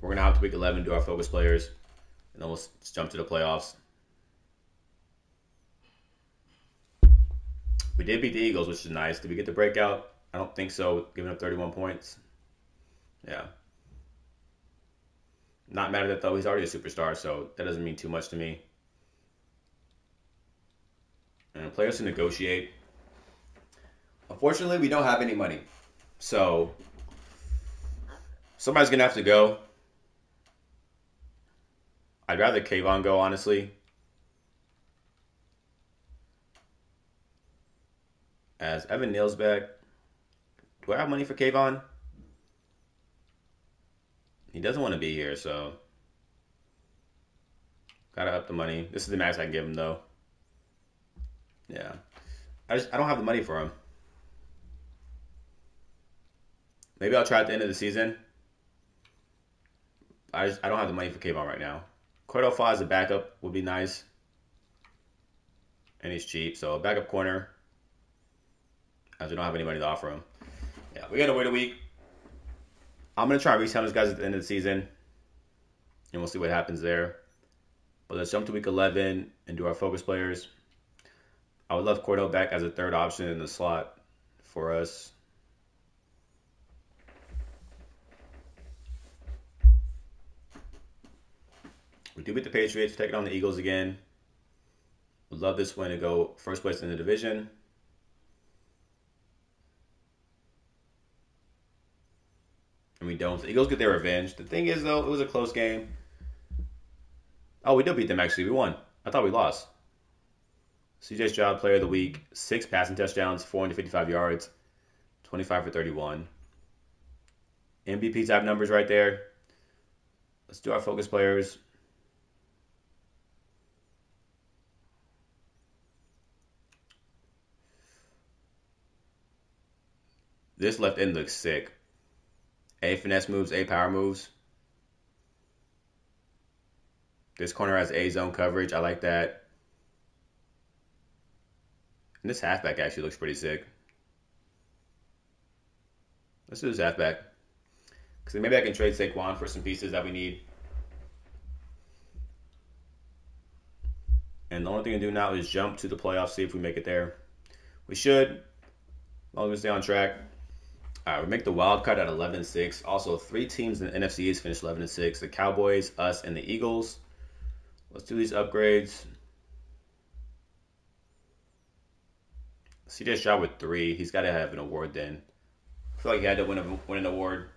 We're going to have to week 11 do our focus players, and then we'll jump to the playoffs. We did beat the Eagles, which is nice. Did we get the breakout? I don't think so, giving up 31 points. Yeah. Not mad at that, though. He's already a superstar, so that doesn't mean too much to me. And players to negotiate. Unfortunately, we don't have any money. So somebody's going to have to go. I'd rather Kayvon go, honestly. As Evan Neal's back, do I have money for Kayvon? He doesn't want to be here, so gotta up the money. This is the max I can give him, though. Yeah, I don't have the money for him. Maybe I'll try at the end of the season. I don't have the money for Kayvon right now. Cordell Faw as a backup would be nice, and he's cheap, so backup corner. as we don't have any money to offer him. Yeah, we got to wait a week. I'm going to try and re-sign those guys at the end of the season, and we'll see what happens there. But let's jump to week 11 and do our focus players. I would love Cordell back as a third option in the slot for us. We do beat the Patriots, taking on the Eagles again. Would love this win to go first place in the division. And we don't. The Eagles get their revenge. The thing is, though, it was a close game. Oh, we did beat them, actually. We won. I thought we lost. CJ Stroud, player of the week. 6 passing touchdowns, 455 yards, 25 for 31. MVP type numbers right there. Let's do our focus players. This left end looks sick. A finesse moves, A power moves. This corner has A zone coverage. I like that. And this halfback actually looks pretty sick. Let's do this halfback. Because maybe I can trade Saquon for some pieces that we need. And the only thing to do now is jump to the playoffs, see if we make it there. We should, as long as we stay on track. All right, we make the wild card at 11-6. Also, 3 teams in the NFC East finished 11-6. The Cowboys, us, and the Eagles. Let's do these upgrades. CJ Stroud with 3. He's got to have an award then. I feel like he had to win an award.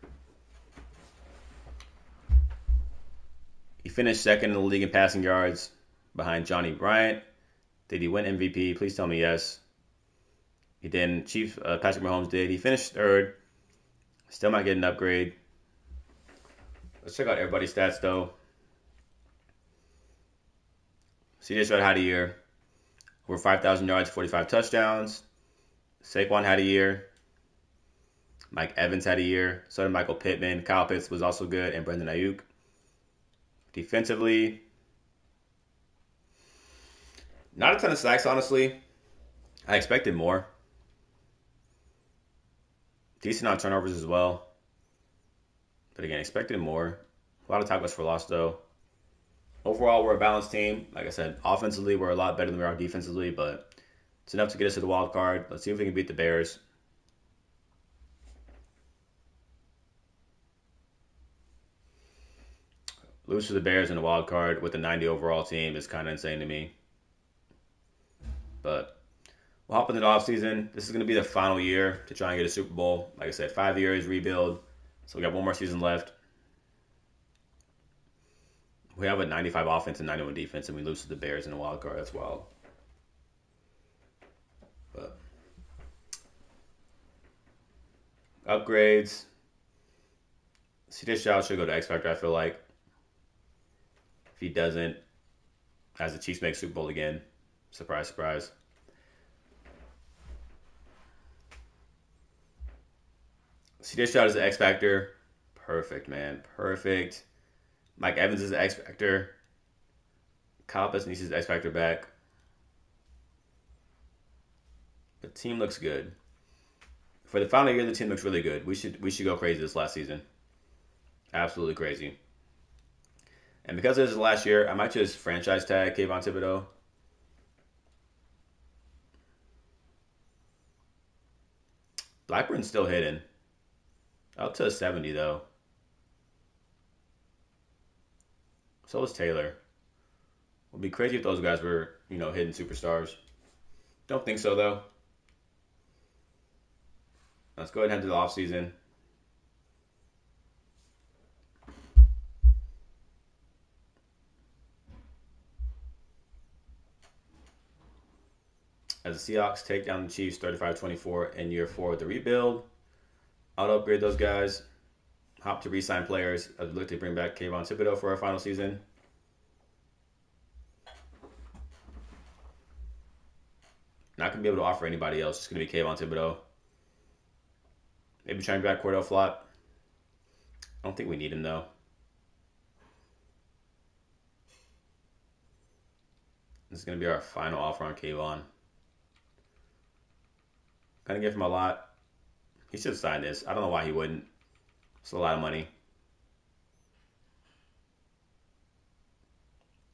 He finished second in the league in passing yards behind Johnny Bryant. Did he win MVP? Please tell me yes. He didn't. Patrick Mahomes did. He finished third. Still might get an upgrade. Let's check out everybody's stats, though. CJ Stroud had a year. Over 5,000 yards, 45 touchdowns. Saquon had a year. Mike Evans had a year. So did Michael Pittman. Kyle Pitts was also good. And Brendan Ayuk. Defensively, not a ton of sacks, honestly. I expected more. Decent on turnovers as well. But again, expected more. A lot of tackles for loss, though. Overall, we're a balanced team. Like I said, offensively, we're a lot better than we are defensively, but it's enough to get us to the wild card. Let's see if we can beat the Bears. Lose to the Bears in the wild card with a 90 overall team is kind of insane to me. But we'll hop into the offseason. This is going to be the final year to try and get a Super Bowl. Like I said, 5 years, rebuild. So we got one more season left. We have a 95 offense and 91 defense, and we lose to the Bears in the wild card. That's wild. But upgrades. CJ Stroud should go to X Factor, I feel like. If he doesn't, as the Chiefs make Super Bowl again. Surprise, surprise. CJ Stroud is the X Factor. Perfect, man. Perfect. Mike Evans is the X Factor. Kyle Pitts needs his X Factor back. The team looks good. For the final year, the team looks really good. We should go crazy this last season. Absolutely crazy. And because this is the last year, I might just franchise tag Kayvon Thibodeau. Blackburn's still hitting. Up to 70, though. So is Taylor. It would be crazy if those guys were, hitting superstars. Don't think so, though. Let's go ahead and head to the offseason. As the Seahawks take down the Chiefs 35-24 in year 4 of the rebuild. I'll upgrade those guys. Hop to re-sign players as we look to bring back Kayvon Thibodeau for our final season. Not going to be able to offer anybody else. It's going to be Kayvon Thibodeau. Maybe try and grab Cordell Flott. I don't think we need him, though. This is going to be our final offer on Kayvon. Gonna give him a lot. He should sign this. I don't know why he wouldn't. It's a lot of money.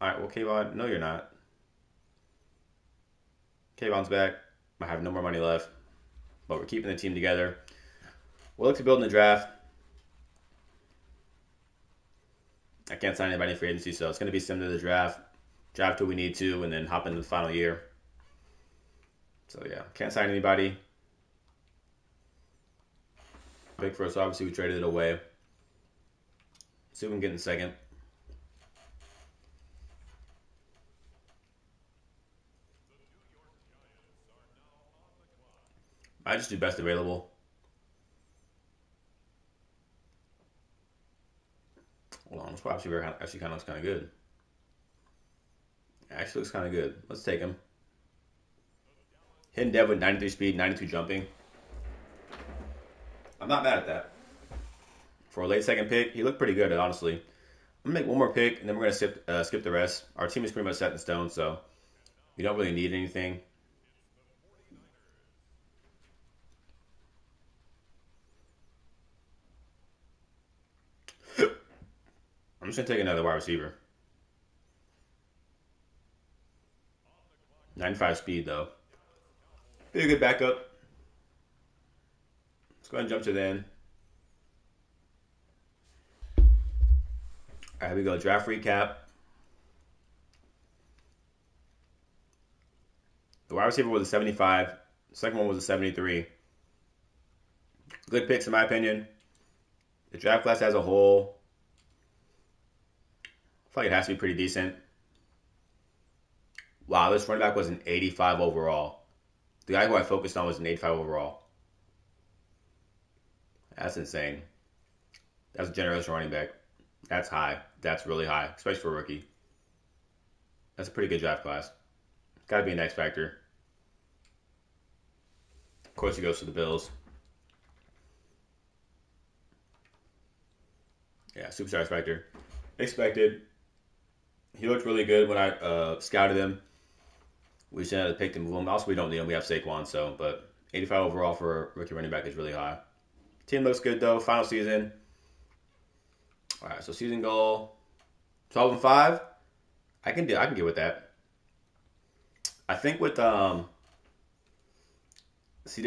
All right, well, Kayvon, no, you're not. Kayvon's back. I have no more money left, but we're keeping the team together. We'll look to build in the draft. I can't sign anybody in free agency, so it's going to be similar to the draft. Draft who we need to, and then hop into the final year. So, yeah, can't sign anybody. Pick first, obviously, we traded it away. See if we can get in second. I just do best available. Hold on, this wide receiver actually kind of looks kind of good. Actually looks kind of good. Let's take him. Hidden Dev with 93 speed, 92 jumping. I'm not mad at that. For a late second pick, he looked pretty good, honestly. I'm going to make one more pick, and then we're going to skip the rest. Our team is pretty much set in stone, so we don't really need anything. I'm just going to take another wide receiver. 95 speed, though. Be a good backup. Let's go ahead and jump to the end. All right, here we go. Draft recap. The wide receiver was a 75. The second one was a 73. Good picks, in my opinion. The draft class as a whole, I feel like it has to be pretty decent. Wow, this running back was an 85 overall. The guy who I focused on was an 85 overall. That's insane. That's a generous running back. That's high. That's really high, especially for a rookie. That's a pretty good draft class. Got to be an X factor. Of course, he goes to the Bills. Yeah, superstar X factor. Expected. He looked really good when I scouted him. We should have picked him. Also, we don't need him. We have Saquon, so but 85 overall for a rookie running back is really high. Team looks good though. Final season. All right, so season goal 12-5. I can get with that. I think with CJ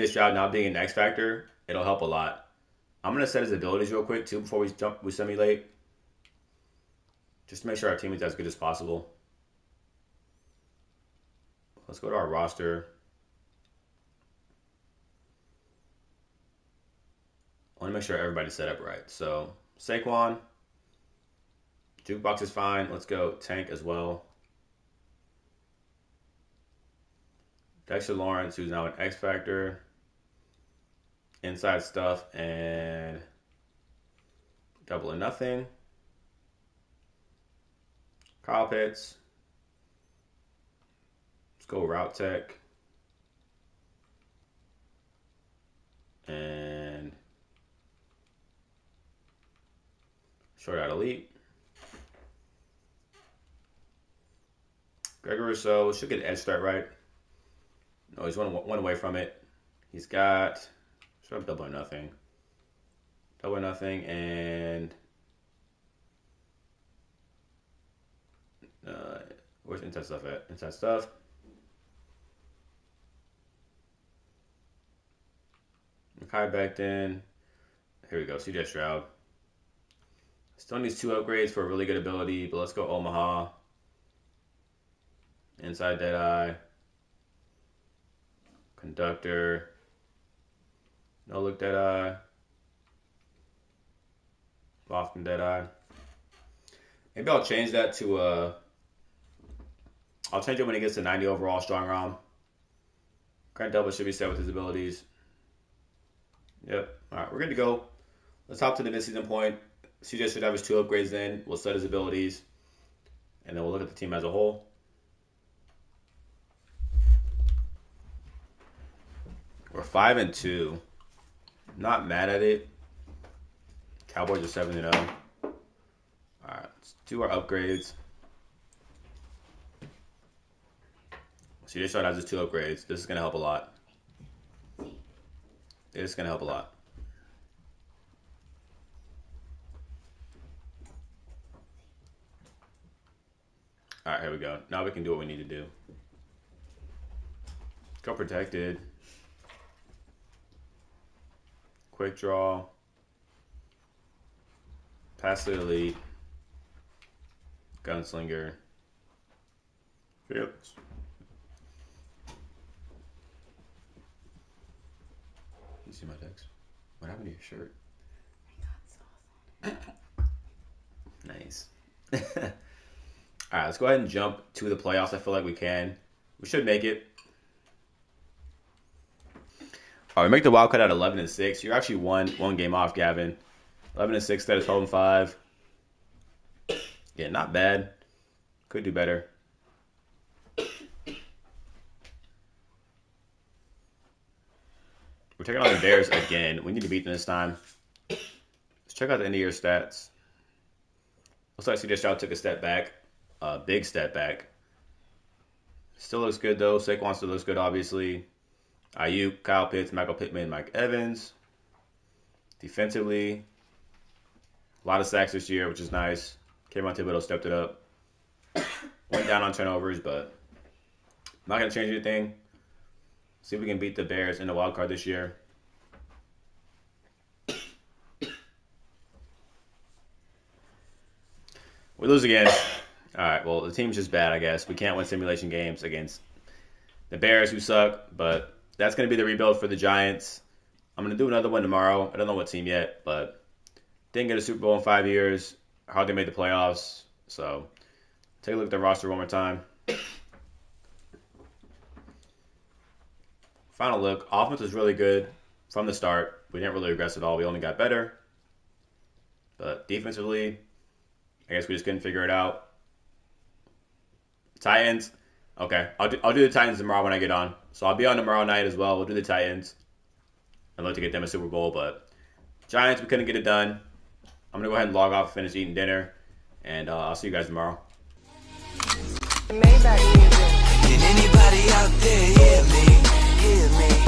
Stroud not being an X factor, it'll help a lot. I'm gonna set his abilities real quick too before we simulate, just to make sure our team is as good as possible. Let's go to our roster. I want to make sure everybody's set up right. So Saquon, Jukebox is fine. Let's go Tank as well. Dexter Lawrence, who's now an X Factor. Inside stuff and double or nothing. Kyle Pitts. Let's go Route Tech. And short out Elite. Gregor Rousseau should get an edge start right. No, he's one away from it. He's got, should have double or nothing. Double or nothing, and where's inside stuff at? Inside stuff. Makai Becton. Here we go, CJ Stroud. Still needs 2 upgrades for a really good ability, but let's go Omaha. Inside Deadeye. Conductor. No look Deadeye. Lofton Deadeye. Maybe I'll change that to I'll change it when he gets to 90 overall strong ROM. Grant Delpit should be set with his abilities. Yep. Alright, we're good to go. Let's hop to the mid-season point. CJ should have his 2 upgrades in. We'll set his abilities. And then we'll look at the team as a whole. We're 5-2. Not mad at it. Cowboys are 7-0. Alright, let's do our upgrades. CJ Stroud has his 2 upgrades. This is going to help a lot. It's going to help a lot. All right, here we go. Now we can do what we need to do. Go protected. Quick draw. Pass to the elite. Gunslinger. Fearless. You see my text? What happened to your shirt? I got sauce on it. Nice. All right, let's go ahead and jump to the playoffs. I feel like we can. We should make it. All right, we make the wild cut at 11-6. You're actually one game off, Gavin. 11-6 instead of 12-5. Yeah, not bad. Could do better. We're taking on the Bears again. We need to beat them this time. Let's check out the end of year stats. Looks like CJ Stroud took a step back. Big step back. Still looks good, though. Saquon still looks good, obviously. Ayuk, Kyle Pitts, Michael Pittman, Mike Evans. Defensively, a lot of sacks this year, which is nice. Kayvon Thibodeau stepped it up. Went down on turnovers, but not going to change anything. See if we can beat the Bears in the wild card this year. We lose again. All right, well, the team's just bad, I guess. We can't win simulation games against the Bears, who suck, but that's going to be the rebuild for the Giants. I'm going to do another one tomorrow. I don't know what team yet, but didn't get a Super Bowl in 5 years. Hardly made the playoffs. So take a look at the roster one more time. Final look. Offense was really good from the start. We didn't really regress at all. We only got better. But defensively, I guess we just couldn't figure it out. Titans. Okay, I'll do the Titans tomorrow when I get on. So I'll be on tomorrow night as well. We'll do the Titans. I'd love to get them a Super Bowl, but Giants, we couldn't get it done. I'm going to go ahead and log off and finish eating dinner, and I'll see you guys tomorrow. Can anybody out there hear me? Hear me?